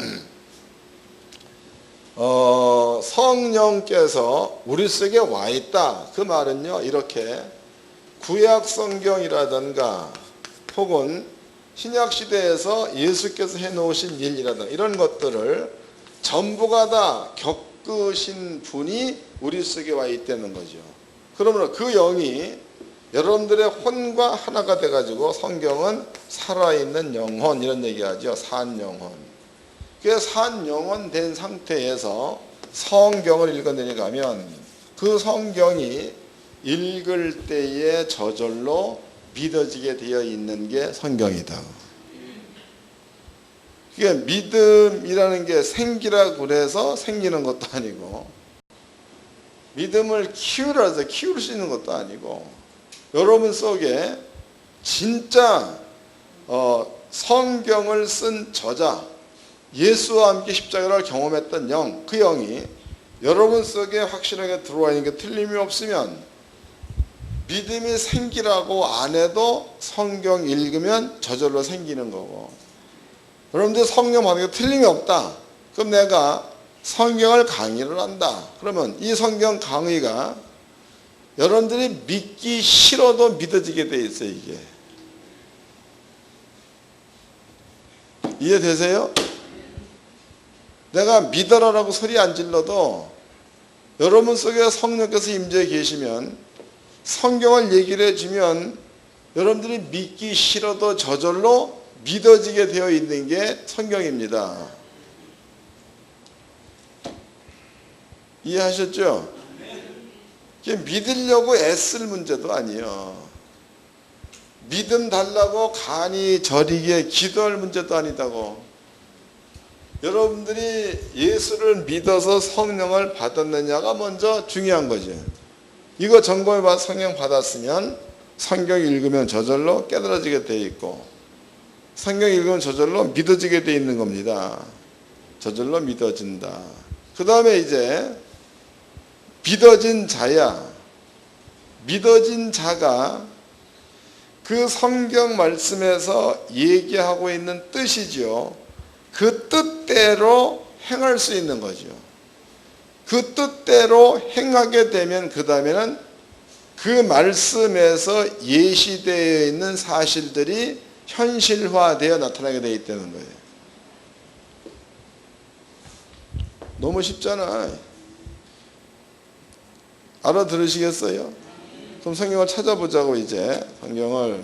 성령께서 우리 속에 와 있다. 그 말은요, 이렇게 구약 성경이라든가 혹은 신약 시대에서 예수께서 해놓으신 일이라든가 이런 것들을 전부가 다 겪으신 분이 우리 속에 와 있다는 거죠. 그러므로 그 영이 여러분들의 혼과 하나가 돼가지고 성경은 살아있는 영혼 이런 얘기하죠. 산 영혼. 그 산 영혼 된 상태에서 성경을 읽어내려가면 그 성경이 읽을 때에 저절로 믿어지게 되어 있는 게 성경이다. 그게 믿음이라는 게 생기라고 그래서 생기는 것도 아니고 믿음을 키우라 해서 키울 수 있는 것도 아니고 여러분 속에 진짜 성경을 쓴 저자 예수와 함께 십자가를 경험했던 영, 그 영이 여러분 속에 확실하게 들어와 있는 게 틀림이 없으면 믿음이 생기라고 안 해도 성경 읽으면 저절로 생기는 거고, 여러분들 성경 받는 게 틀림이 없다. 그럼 내가 성경을 강의를 한다. 그러면 이 성경 강의가 여러분들이 믿기 싫어도 믿어지게 돼 있어요. 이게 이해되세요? 내가 믿어라라고 소리 안 질러도 여러분 속에 성령께서 임재해 계시면 성경을 얘기를 해주면 여러분들이 믿기 싫어도 저절로 믿어지게 되어 있는 게 성경입니다. 이해하셨죠? 믿으려고 애쓸 문제도 아니에요. 믿음 달라고 간이 저리게 기도할 문제도 아니다고. 여러분들이 예수를 믿어서 성령을 받았느냐가 먼저 중요한 거죠. 이거 점검해 봐서 성령 받았으면 성경 읽으면 저절로 깨달아지게 돼 있고 성경 읽으면 저절로 믿어지게 돼 있는 겁니다. 저절로 믿어진다. 그 다음에 이제 믿어진 자야. 믿어진 자가 그 성경 말씀에서 얘기하고 있는 뜻이죠. 그 뜻대로 행할 수 있는 거죠. 그 뜻대로 행하게 되면 그 다음에는 그 말씀에서 예시되어 있는 사실들이 현실화되어 나타나게 되어 있다는 거예요. 너무 쉽잖아. 알아들으시겠어요? 그럼 성경을 찾아보자고. 이제 성경을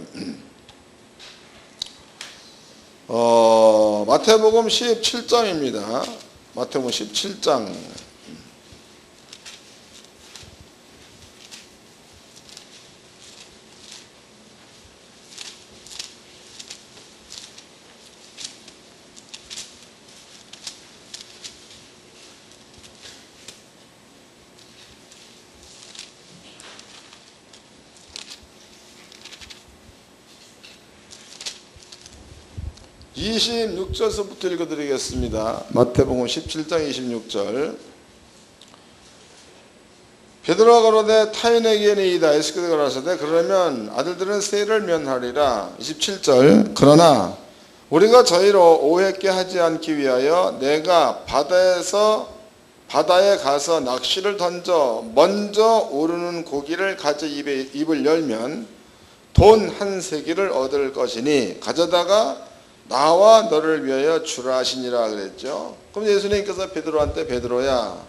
마태복음 17장입니다. 마태복음 17장. (26절서부터) 읽어드리겠습니다. 마태복음 17장 26절. 베드로가 가로되 타인에게니이다. 예수께서 가라사대 그러면 아들들은 세를 면하리라. 27절. 그러나 우리가 저희로 오해케 하지 않기 위하여 내가 바다에 가서 낚시를 던져 먼저 오르는 고기를 가져 입을 열면 돈 한 세기를 얻을 것이니 가져다가 나와 너를 위하여 주라 하시니라 그랬죠. 그럼 예수님께서 베드로한테 베드로야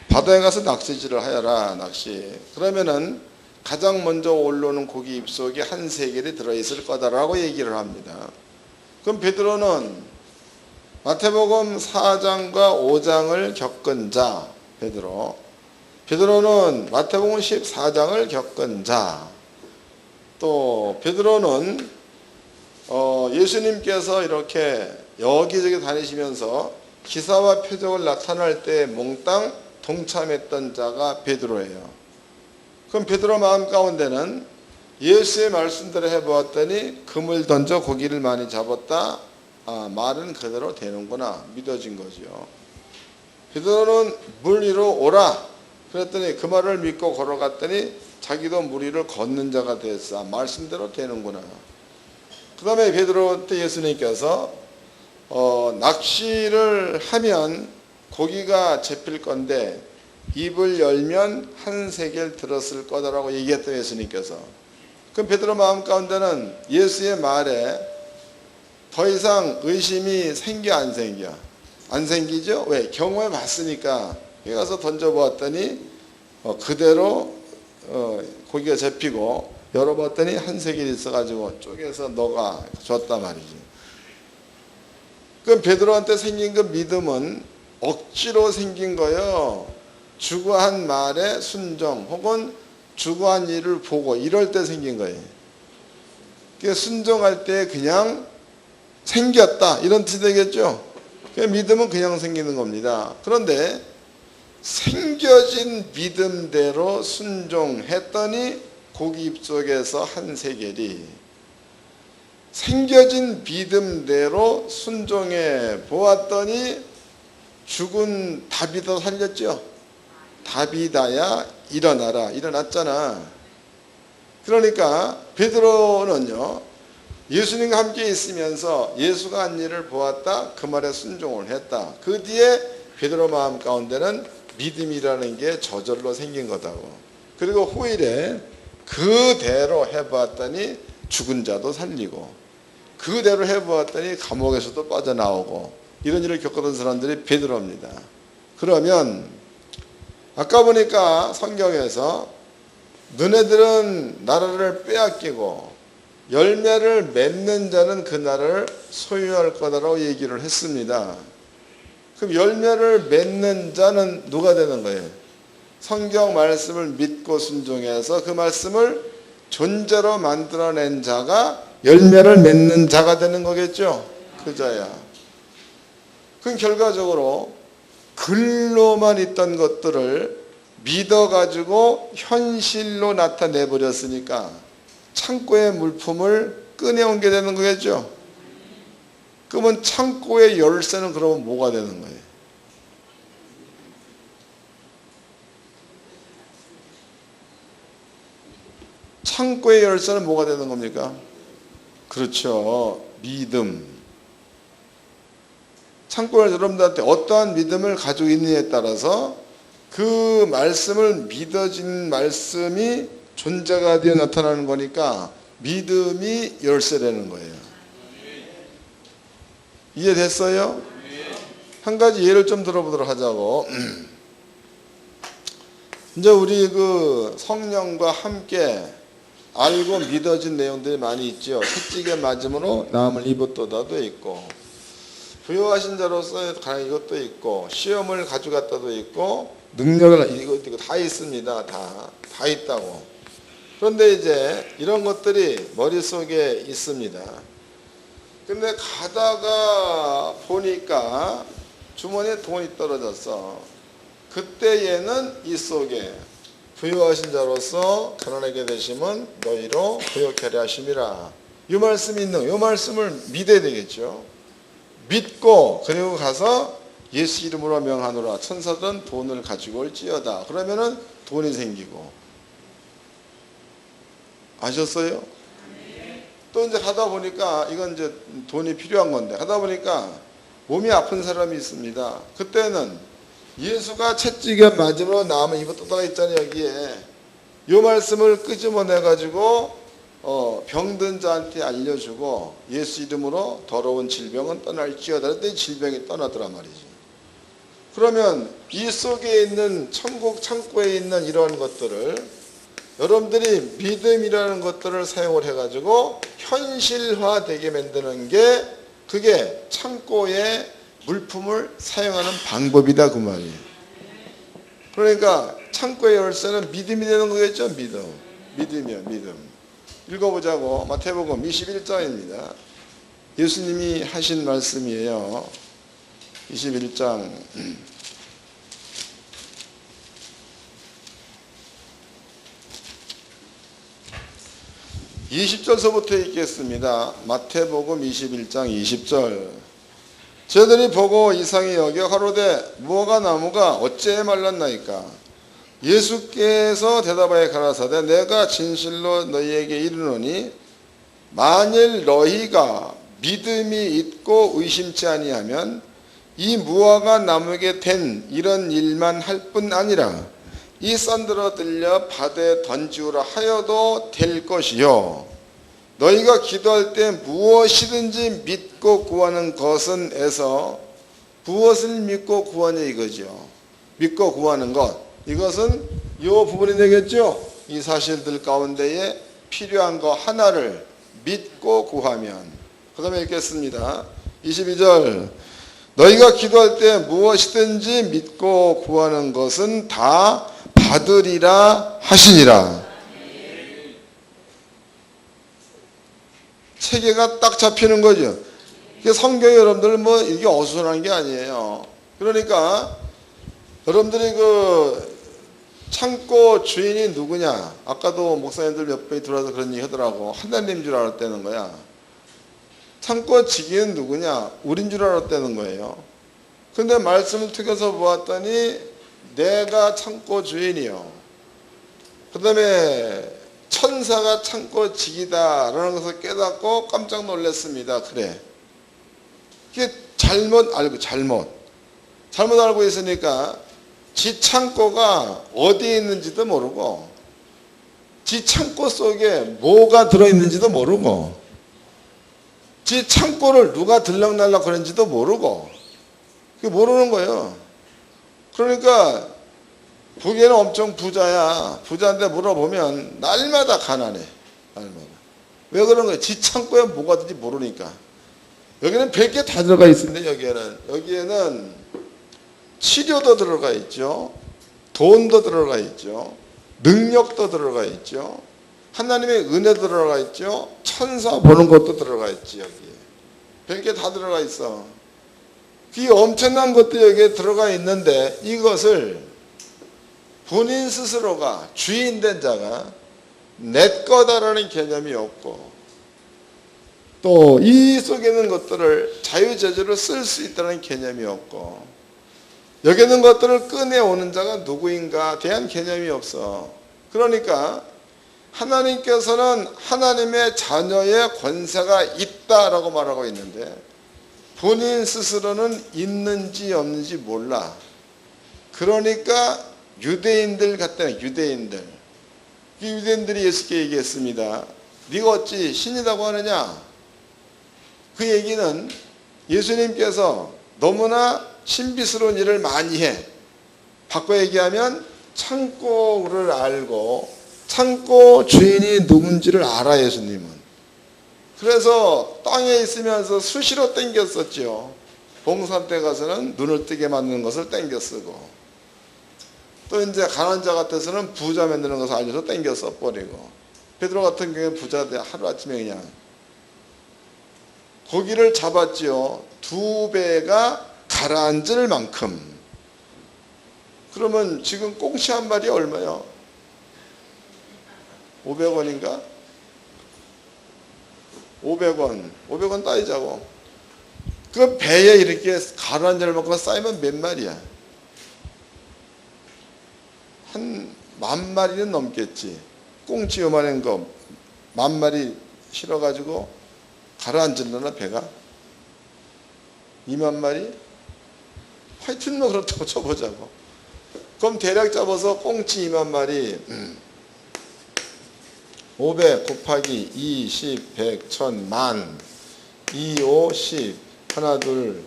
바다에 가서 낚시질을 하여라. 낚시. 그러면은 가장 먼저 올라오는 고기 입속에 한 세겔이 들어있을 거다라고 얘기를 합니다. 그럼 베드로는 마태복음 4장과 5장을 겪은 자, 베드로는 마태복음 14장을 겪은 자, 또 베드로는 예수님께서 이렇게 여기저기 다니시면서 기사와 표적을 나타날 때 몽땅 동참했던 자가 베드로예요. 그럼 베드로 마음 가운데는 예수의 말씀대로 해보았더니 금을 던져 고기를 많이 잡았다. 말은 그대로 되는구나. 믿어진 거죠. 베드로는 물 위로 오라. 그랬더니 그 말을 믿고 걸어갔더니 자기도 물 위를 걷는 자가 됐어. 말씀대로 되는구나. 그 다음에 베드로한테 예수님께서 낚시를 하면 고기가 잡힐 건데 입을 열면 한 세겔 들었을 거다라고 얘기했던 예수님께서. 그럼 베드로 마음 가운데는 예수의 말에 더 이상 의심이 생겨 안 생겨? 안 생기죠? 왜? 경험해 봤으니까. 여기 가서 던져보았더니 그대로 고기가 잡히고 열어봤더니 한 세겔이 있어가지고 쪼개서 너가 줬단 말이지. 그럼 베드로한테 생긴 그 믿음은 억지로 생긴 거예요. 주고한 말에 순종 혹은 주고한 일을 보고 이럴 때 생긴 거예요. 그러니까 순종할 때 그냥 생겼다 이런 뜻이 되겠죠. 그러니까 믿음은 그냥 생기는 겁니다. 그런데 생겨진 믿음대로 순종했더니 고기 입속에서 한 세겔이 생겨진 믿음대로 순종해 보았더니 죽은 다비도 살렸죠. 다비다야 일어나라. 일어났잖아. 그러니까 베드로는요 예수님과 함께 있으면서 예수가 한 일을 보았다. 그 말에 순종을 했다. 그 뒤에 베드로 마음 가운데는 믿음이라는 게 저절로 생긴 거다고. 그리고 후일에 그대로 해봤더니 죽은 자도 살리고 그대로 해보았더니 감옥에서도 빠져나오고 이런 일을 겪었던 사람들이 베드로입니다. 그러면 아까 보니까 성경에서 너네들은 나라를 빼앗기고 열매를 맺는 자는 그 나라를 소유할 거다라고 얘기를 했습니다. 그럼 열매를 맺는 자는 누가 되는 거예요? 성경 말씀을 믿고 순종해서 그 말씀을 존재로 만들어낸 자가 열매를 맺는 자가 되는 거겠죠? 그 자야. 그럼 결과적으로 글로만 있던 것들을 믿어가지고 현실로 나타내버렸으니까 창고의 물품을 꺼내온 게 되는 거겠죠? 그러면 창고의 열쇠는 그러면 뭐가 되는 거예요? 창고의 열쇠는 뭐가 되는 겁니까? 그렇죠. 믿음. 창고를 여러분들한테 어떠한 믿음을 가지고 있느냐에 따라서 그 말씀을 믿어진 말씀이 존재가 되어 나타나는 거니까 믿음이 열쇠되는 거예요. 이해됐어요? 한 가지 예를 좀 들어보도록 하자고. 이제 우리 그 성령과 함께 알고 믿어진 내용들이 많이 있죠. 채찍에 맞음으로 나음을 입었도다도 있고 부요하신 자로서 이것도 있고 시험을 가져갔다도 있고 능력을 이것도 있고 다 있습니다. 다 있다고. 그런데 이제 이런 것들이 머릿속에 있습니다. 근데 가다가 보니까 주머니에 돈이 떨어졌어. 그때에는 이 속에 부요하신 자로서 가난하게 되심은 너희로 부요케 하심이라. 이 말씀이 있는 이 말씀을 믿어야 되겠죠. 믿고 그리고 가서 예수 이름으로 명하노라. 천사들은 돈을 가지고 올지어다. 그러면은 돈이 생기고. 아셨어요? 또 이제 가다 보니까 이건 이제 돈이 필요한 건데 가다 보니까 몸이 아픈 사람이 있습니다. 그때는 예수가 채찍에 맞으므로 나음을 입었다가 있잖아요. 여기에 이 말씀을 끄집어내 가지고 병든 자한테 알려주고 예수 이름으로 더러운 질병은 떠날지어다 했더니 질병이 떠나더란 말이죠. 그러면 이 속에 있는 천국 창고에 있는 이러한 것들을 여러분들이 믿음이라는 것들을 사용을 해가지고 현실화되게 만드는 게 그게 창고에 물품을 사용하는 방법이다 그 말이에요. 그러니까 창고의 열쇠는 믿음이 되는 거겠죠. 믿음이요. 믿음. 읽어보자고. 마태복음 21장입니다. 예수님이 하신 말씀이에요. 21장 20절서부터 읽겠습니다. 마태복음 21장 20절. 저들이 보고 이상히 여겨 가로되 무화과 나무가 어찌 말랐나이까. 예수께서 대답하여 가라사대 내가 진실로 너희에게 이르노니 만일 너희가 믿음이 있고 의심치 아니하면 이 무화과 나무에게 된 이런 일만 할 뿐 아니라 이 썬들어 들려 바다에 던지우라 하여도 될 것이요 너희가 기도할 때 무엇이든지 믿고 구하는 것은 에서 무엇을 믿고 구하냐 이거죠. 믿고 구하는 것, 이것은 이 부분이 되겠죠. 이 사실들 가운데에 필요한 거 하나를 믿고 구하면. 그 다음에 읽겠습니다. 22절. 너희가 기도할 때 무엇이든지 믿고 구하는 것은 다 받으리라 하시니라. 체계가 딱 잡히는 거죠. 성경이 여러분들 뭐 이게 어수선한 게 아니에요. 그러니까 여러분들이 그 창고 주인이 누구냐? 아까도 목사님들 몇 분이 들어와서 그런 얘기 하더라고. 하나님인 줄 알았다는 거야. 창고 지기는 누구냐? 우린 줄 알았다는 거예요. 근데 말씀을 튀겨서 보았더니 내가 창고 주인이요. 그 다음에 천사가 창고 지기다라는 것을 깨닫고 깜짝 놀랐습니다. 그래. 이게 잘못 알고 있으니까 지 창고가 어디에 있는지도 모르고 지 창고 속에 뭐가 들어있는지도 모르고 지 창고를 누가 들락날락 그런지도 모르고 그게 모르는 거예요. 그러니까 부계는 엄청 부자야. 부자인데 물어보면 날마다 가난해. 날마다. 왜 그런 거예요? 지 창고에 뭐가 있는지 모르니까. 여기는 별게 다 들어가 있는데 여기에는 치료도 들어가 있죠. 돈도 들어가 있죠. 능력도 들어가 있죠. 하나님의 은혜도 들어가 있죠. 천사 보는 것도 들어가 있지 여기에. 별게 다 들어가 있어. 이 엄청난 것도 여기에 들어가 있는데 이것을 본인 스스로가 주인된 자가 내 거다라는 개념이 없고 또 이 속에 있는 것들을 자유자재로 쓸 수 있다는 개념이 없고 여기 있는 것들을 꺼내오는 자가 누구인가 대한 개념이 없어. 그러니까 하나님께서는 하나님의 자녀의 권세가 있다라고 말하고 있는데 본인 스스로는 있는지 없는지 몰라. 그러니까 유대인들 같다는 유대인들. 이 유대인들이 예수께 얘기했습니다. 네가 어찌 신이라고 하느냐? 그 얘기는 예수님께서 너무나 신비스러운 일을 많이 해. 바꿔 얘기하면 창고를 알고 창고 주인이 누군지를 알아 예수님은. 그래서 땅에 있으면서 수시로 땡겼었죠. 봉사 때 가서는 눈을 뜨게 만드는 것을 땡겨 쓰고 또 이제 가난한 자 같아서는 부자 만드는 것을 알려서 땡겨 써버리고 베드로 같은 경우에 부자들 하루아침에 그냥 고기를 잡았지요. 2배가 가라앉을 만큼. 그러면 지금 꽁치 한 마리 얼마요? 500원인가? 500원 따이자고. 그 배에 이렇게 가라앉을 만큼 쌓이면 몇 마리야? 한 10,000마리는 넘겠지. 꽁치 요만한 거 10,000마리 실어가지고 가라앉으려나 배가? 20,000마리? 하여튼 뭐 그렇다고 쳐보자고. 그럼 대략 잡아서 꽁치 20,000마리 500 곱하기 2, 10, 100, 1000, 만 2, 5, 10 하나 둘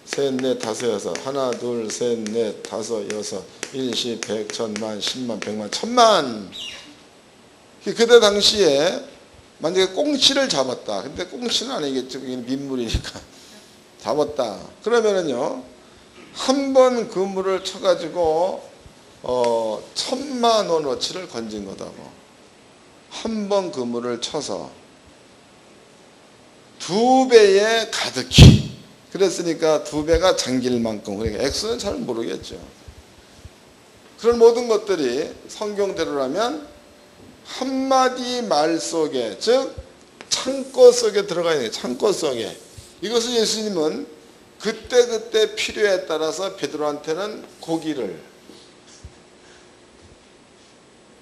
셋, 넷, 다섯, 여섯 하나 둘 셋, 넷, 다섯, 여섯 1, 10, 100, 1000만, 10만, 100만, 1000만. 그때 당시에 만약에 꽁치를 잡았다. 근데 꽁치는 아니겠죠. 민물이니까. 잡았다. 그러면은요, 한 번 그물을 쳐가지고 1000만 원어치를 건진 거다고. 한 번 그물을 쳐서 2배에 가득히. 그랬으니까 2배가 잠길 만큼. 그러니까 액수는 잘 모르겠죠. 그런 모든 것들이 성경대로라면 한마디 말 속에, 즉 창고 속에 들어가 있는 거예요. 창고 속에. 이것을 예수님은 그때그때 필요에 따라서 베드로한테는 고기를,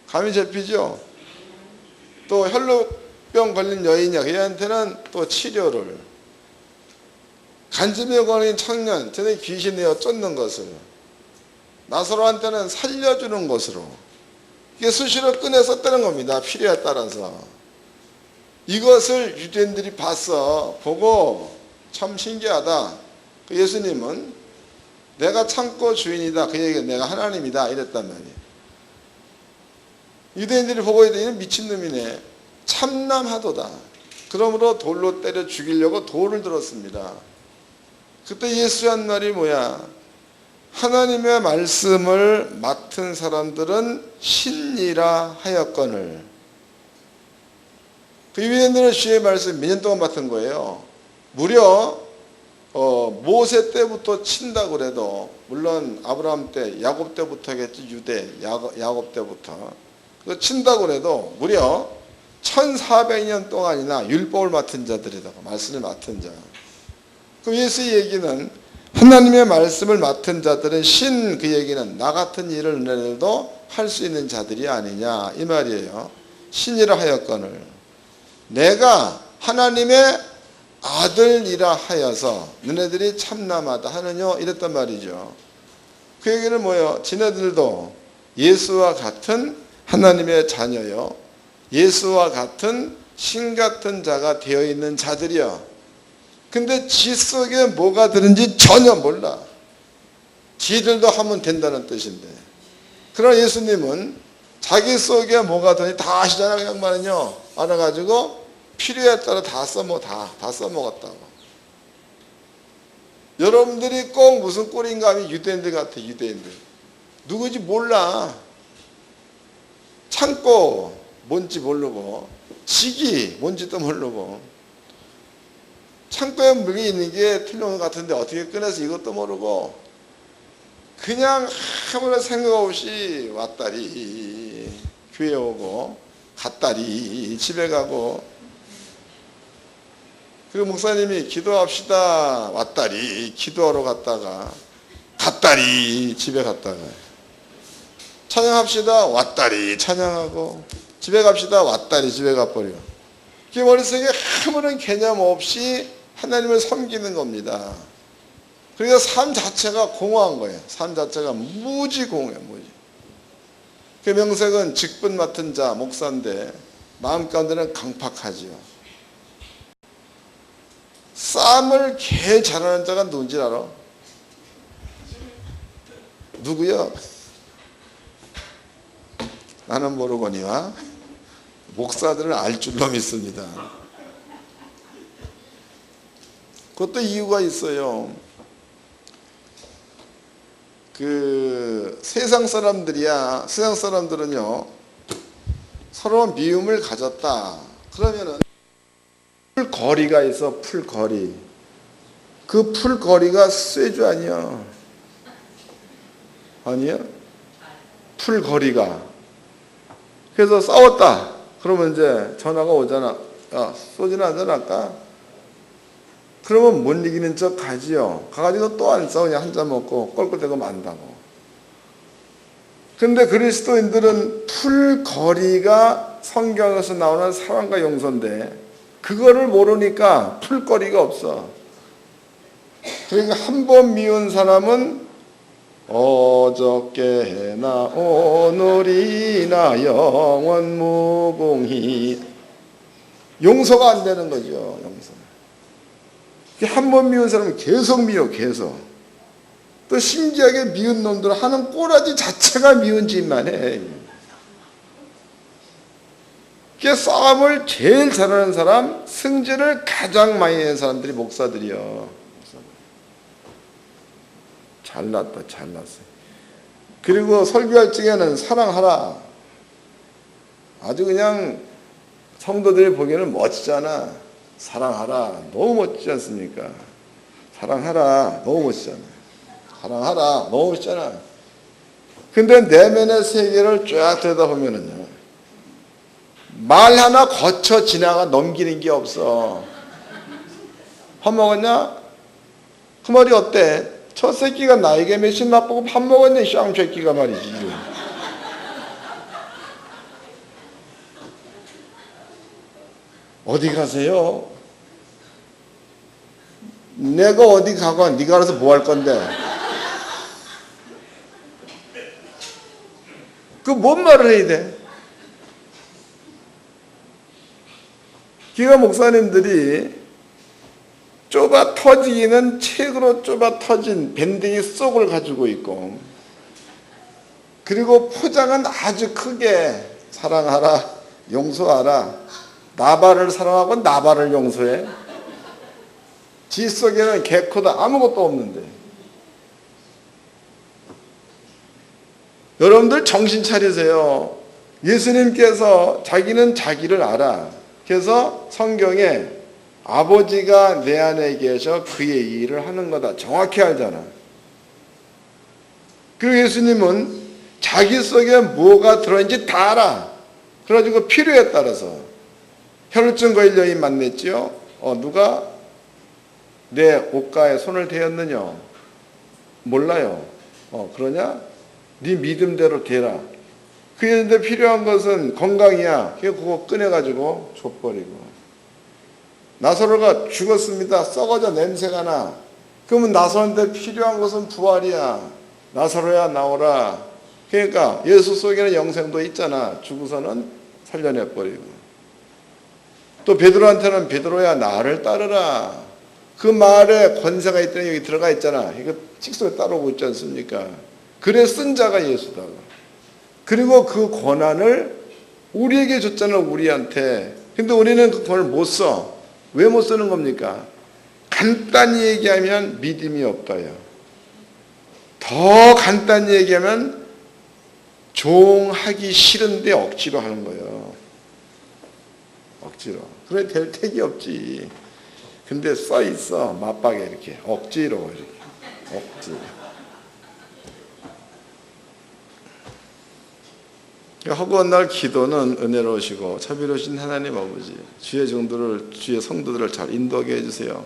감이 잡히죠? 또 혈루병 걸린 여인이야, 걔한테는 또 치료를, 간질병 걸린 청년, 쟤네 귀신이여 쫓는 것을, 나사로한테는 살려주는 것으로, 이게 수시로 꺼내 썼다는 겁니다. 필요에 따라서. 이것을 유대인들이 봤어. 보고 참 신기하다. 예수님은 내가 창고 주인이다. 그 얘기가 내가 하나님이다. 이랬단 말이에요. 유대인들이 보고 있더니 미친놈이네. 참남하도다. 그러므로 돌로 때려 죽이려고 돌을 들었습니다. 그때 예수 한 말이 뭐야? 하나님의 말씀을 맡은 사람들은 신이라 하였거늘. 그 유대인들은 주의 말씀 몇 년 동안 맡은 거예요. 무려 모세 때부터 친다고 그래도, 물론 아브라함 때, 야곱 때부터겠지. 유대 야곱 때부터 그 친다고 그래도 무려 1400년 동안이나 율법을 맡은 자들이다가, 말씀을 맡은 자. 그럼 예수의 얘기는 하나님의 말씀을 맡은 자들은 신, 그 얘기는 나 같은 일을 너네들도 할 수 있는 자들이 아니냐 이 말이에요. 신이라 하였거늘 내가 하나님의 아들이라 하여서 너네들이 참남하다 하느뇨 이랬단 말이죠. 그 얘기는 뭐예요? 지네들도 예수와 같은 하나님의 자녀요, 예수와 같은 신 같은 자가 되어 있는 자들이요. 근데 지 속에 뭐가 들은지 전혀 몰라. 지들도 하면 된다는 뜻인데. 그러나 예수님은 자기 속에 뭐가 들은지 다 아시잖아요. 그 양반은요. 알아가지고 필요에 따라 다 써먹었다고. 여러분들이 꼭 무슨 꼴인가 하면 유대인들 같아. 유대인들. 누구지 몰라. 창고 뭔지 모르고, 지기 뭔지도 모르고, 창고에 물이 있는 게 틀린 것 같은데 어떻게 꺼내서 이것도 모르고 그냥 아무런 생각 없이 왔다리 교회 오고 갔다리 집에 가고, 그리고 목사님이 기도합시다 왔다리 기도하러 갔다가 갔다리 집에 갔다가, 찬양합시다 왔다리 찬양하고, 집에 갑시다 왔다리 집에 가버려. 그 머릿속에 아무런 개념 없이 하나님을 섬기는 겁니다. 그러니까 삶 자체가 공허한 거예요. 삶 자체가 무지 공허해요. 무지. 그 명색은 직분 맡은 자 목사인데 마음 가운데는 강팍하지요. 쌈을 개 잘하는 자가 누군지 알아? 누구요? 나는 모르거니와 목사들은 알 줄로 믿습니다. 그것도 이유가 있어요. 그 세상 사람들이야, 세상 사람들은요 서로 미움을 가졌다 그러면은 풀거리가 있어. 풀거리. 그 풀거리가 쇠주 아니야? 아니야? 풀거리가. 그래서 싸웠다 그러면 이제 전화가 오잖아. 야, 소주나 한잔 할까? 그러면 못 이기는 척 가지요. 가가지고 또 안 싸우냐. 한 잔 먹고 껄껄대고 만다고. 근데 그리스도인들은 풀거리가 성경에서 나오는 사랑과 용서인데 그거를 모르니까 풀거리가 없어. 그러니까 한 번 미운 사람은 어저께나 오늘이나 영원 무궁히. 용서가 안 되는 거죠. 용서. 한 번 미운 사람은 계속 미워, 계속. 또 신기하게 미운 놈들은 하는 꼬라지 자체가 미운 짓만 해. 싸움을 제일 잘하는 사람, 승진을 가장 많이 내는 사람들이 목사들이요. 잘났다, 잘났어. 그리고 설교할 적에는 사랑하라. 아주 그냥 성도들이 보기에는 멋지잖아. 사랑하라. 너무 멋지지 않습니까? 사랑하라. 너무 멋지잖아. 사랑하라. 너무 멋지잖아. 근데 내면의 세계를 쫙 들여다보면은요, 말 하나 거쳐 지나가 넘기는 게 없어. 밥 먹었냐? 그 말이 어때? 저 새끼가 나에게 몇신 나쁘고 밥 먹었냐? 쌍 새끼가 말이지. 어디 가세요? 내가 어디 가건 네가 알아서 뭐 할 건데? 그 뭔 말을 해야 돼? 기가 목사님들이 좁아 터지기는 책으로 좁아 터진 밴딩이 속을 가지고 있고, 그리고 포장은 아주 크게 사랑하라, 용서하라, 나발을 사랑하고 나발을 용서해. 지 속에는 개코다 아무것도 없는데. 여러분들 정신 차리세요. 예수님께서 자기는 자기를 알아. 그래서 성경에 아버지가 내 안에 계셔 그의 일을 하는 거다 정확히 알잖아. 그리고 예수님은 자기 속에 뭐가 들어있는지 다 알아. 그래가지고 필요에 따라서 혈루증 걸린 여인 만났지요. 누가 내 옷가에 손을 대었느냐? 몰라요. 그러냐? 네 믿음대로 대라. 그런데 필요한 것은 건강이야. 그거 꺼내가지고 줘버리고. 나사로가 죽었습니다. 썩어져 냄새가 나. 그러면 나사로한테 필요한 것은 부활이야. 나사로야 나오라. 그러니까 예수 속에는 영생도 있잖아. 죽어서는 살려내버리고. 또 베드로한테는 베드로야 나를 따르라. 그 말에 권세가 있더니 여기 들어가 있잖아. 이거 식속에 따라오고 있지 않습니까? 그래 쓴 자가 예수다. 그리고 그 권한을 우리에게 줬잖아, 우리한테. 근데 우리는 그 권한을 못 써. 왜 못 쓰는 겁니까? 간단히 얘기하면 믿음이 없다요. 더 간단히 얘기하면 종하기 싫은데 억지로 하는 거예요. 억지로. 그래 될 택이 없지. 근데 써 있어. 맞박에 이렇게. 억지로 이렇게. 억지. 허구한 날 기도는 은혜로우시고 자비로우신 하나님 아버지, 주의 종들을, 주의 성도들을 잘 인도하게 해주세요.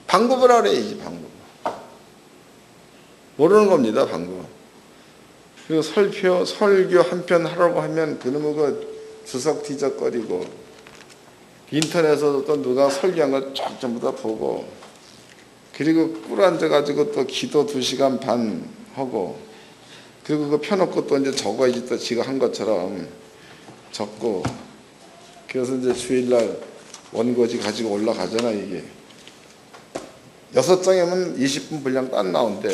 방법을 알아야지, 방법. 모르는 겁니다, 방법. 그리고 설교 한 편 하라고 하면 그놈의 그 주석뒤적거리고, 인터넷에서도 또 누가 설교한 걸 쫙 전부 다 보고, 그리고 꿀 앉아가지고 또 기도 2시간 반 하고, 그리고 그거 펴놓고 또 이제 적어야지 또 지가 한 것처럼 적고, 그래서 이제 주일날 원고지 가지고 올라가잖아, 이게. 6장이면 20분 분량 딱 나온대.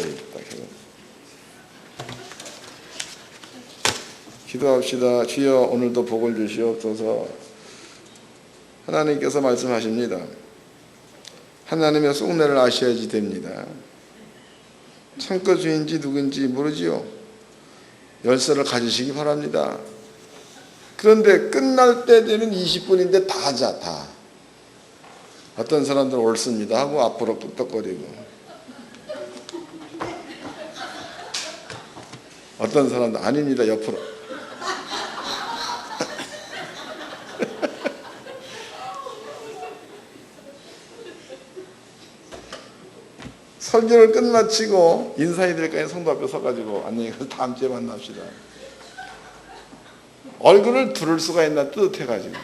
기도합시다. 주여 오늘도 복을 주시옵소서. 하나님께서 말씀하십니다. 하나님의 속내를 아셔야지 됩니다. 창고 주인지 누군지 모르지요. 열쇠를 가지시기 바랍니다. 그런데 끝날 때 되면 20분인데 다 하자, 다. 어떤 사람들은 옳습니다 하고 앞으로 끄떡거리고, 어떤 사람도 아닙니다 옆으로. 설교를 끝마치고 인사해야 될까요? 성도 앞에 서가지고 안녕히 가세요. 다음 주에 만납시다. 얼굴을 두를 수가 있나 뜨뜻해가지고.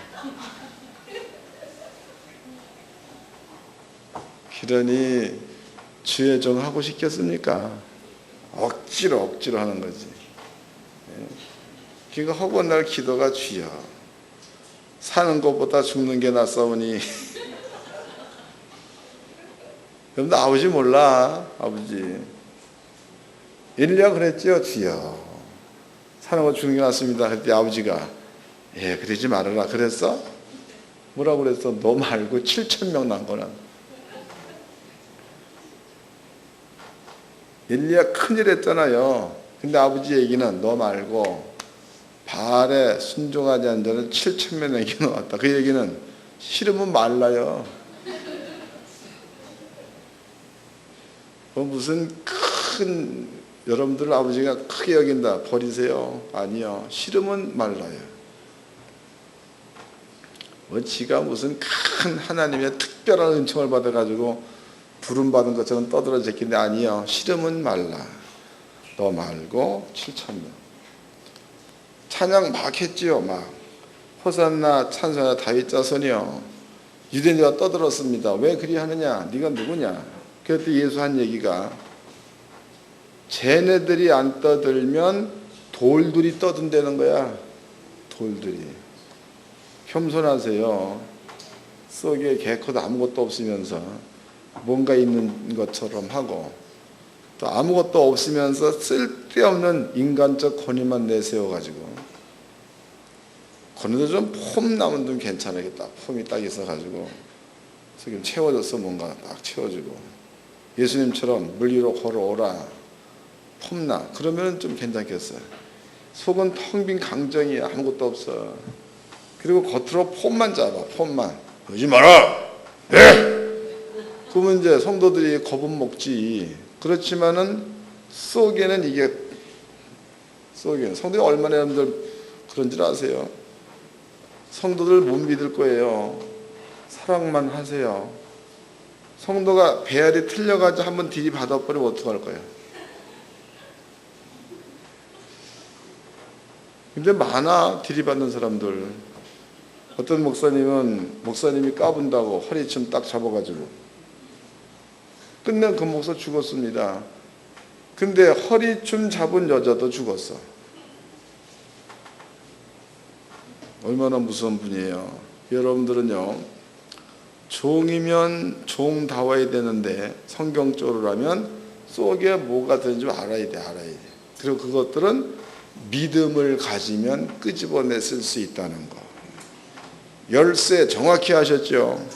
그러니 주의 종 하고 싶겠습니까? 억지로 하는 거지. 그러니까 허구한 날 기도가 주여 사는 것보다 죽는 게 낫사오니. 여러분들 아버지 몰라. 아버지 엘리야 그랬죠. 주여 사는 거 죽는 게 낫습니다. 그랬더니 아버지가 예 그러지 말아라 그랬어? 뭐라고 그랬어? 너 말고 7,000명 난 거는. 엘리야 큰일 했잖아요. 근데 아버지 얘기는 너 말고 바알에 순종하지 않은 자는 7,000명에게 나왔다. 그 얘기는 싫으면 말라요. 무슨 큰 여러분들 아버지가 크게 여긴다 버리세요. 아니요. 싫으면 말라요. 지가 무슨 큰 하나님의 특별한 은총을 받아가지고 부름받은 것처럼 떠들어졌긴데 아니요. 싫으면 말라. 너 말고 7,000명. 찬양 막 했지요. 막 호산나 찬송나 다윗 자손이요. 유대인들과 떠들었습니다. 왜 그리 하느냐? 네가 누구냐? 그랬더니 예수 한 얘기가 쟤네들이 안 떠들면 돌들이 떠든다는 거야. 돌들이. 겸손하세요. 속에 개코도 아무것도 없으면서 뭔가 있는 것처럼 하고 또 아무것도 없으면서 쓸데없는 인간적 권위만 내세워가지고 그런데 좀 폼 나면 좀 괜찮겠다. 폼이 딱 있어가지고 지금 채워져서 뭔가 딱 채워지고 예수님처럼 물 위로 걸어오라 폼나 그러면 좀 괜찮겠어요. 속은 텅 빈 강정이야. 아무것도 없어. 그리고 겉으로 폼만 잡아. 폼만 그러지 마라. 예. 그러면 이제 성도들이 겁은 먹지. 그렇지만은 속에는 이게 성도들이 얼마나 여러분들 그런 줄 아세요? 성도들 못 믿을 거예요. 사랑만 하세요. 성도가 배알이 틀려가지고 한번 들이받아버리면 어떡할 거예요? 근데 많아 들이받는 사람들. 어떤 목사님이 까분다고 허리춤 딱 잡아가지고 끝내 그 목사 죽었습니다. 근데 허리춤 잡은 여자도 죽었어. 얼마나 무서운 분이에요. 여러분들은요 종이면 종다워야 되는데 성경적으로 하면 속에 뭐가 드는지 알아야 돼. 그리고 그것들은 믿음을 가지면 끄집어냈을 수 있다는 거. 열쇠 정확히 하셨죠?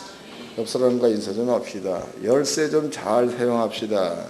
옆 사람과 인사 좀 합시다. 열쇠 좀 잘 사용합시다.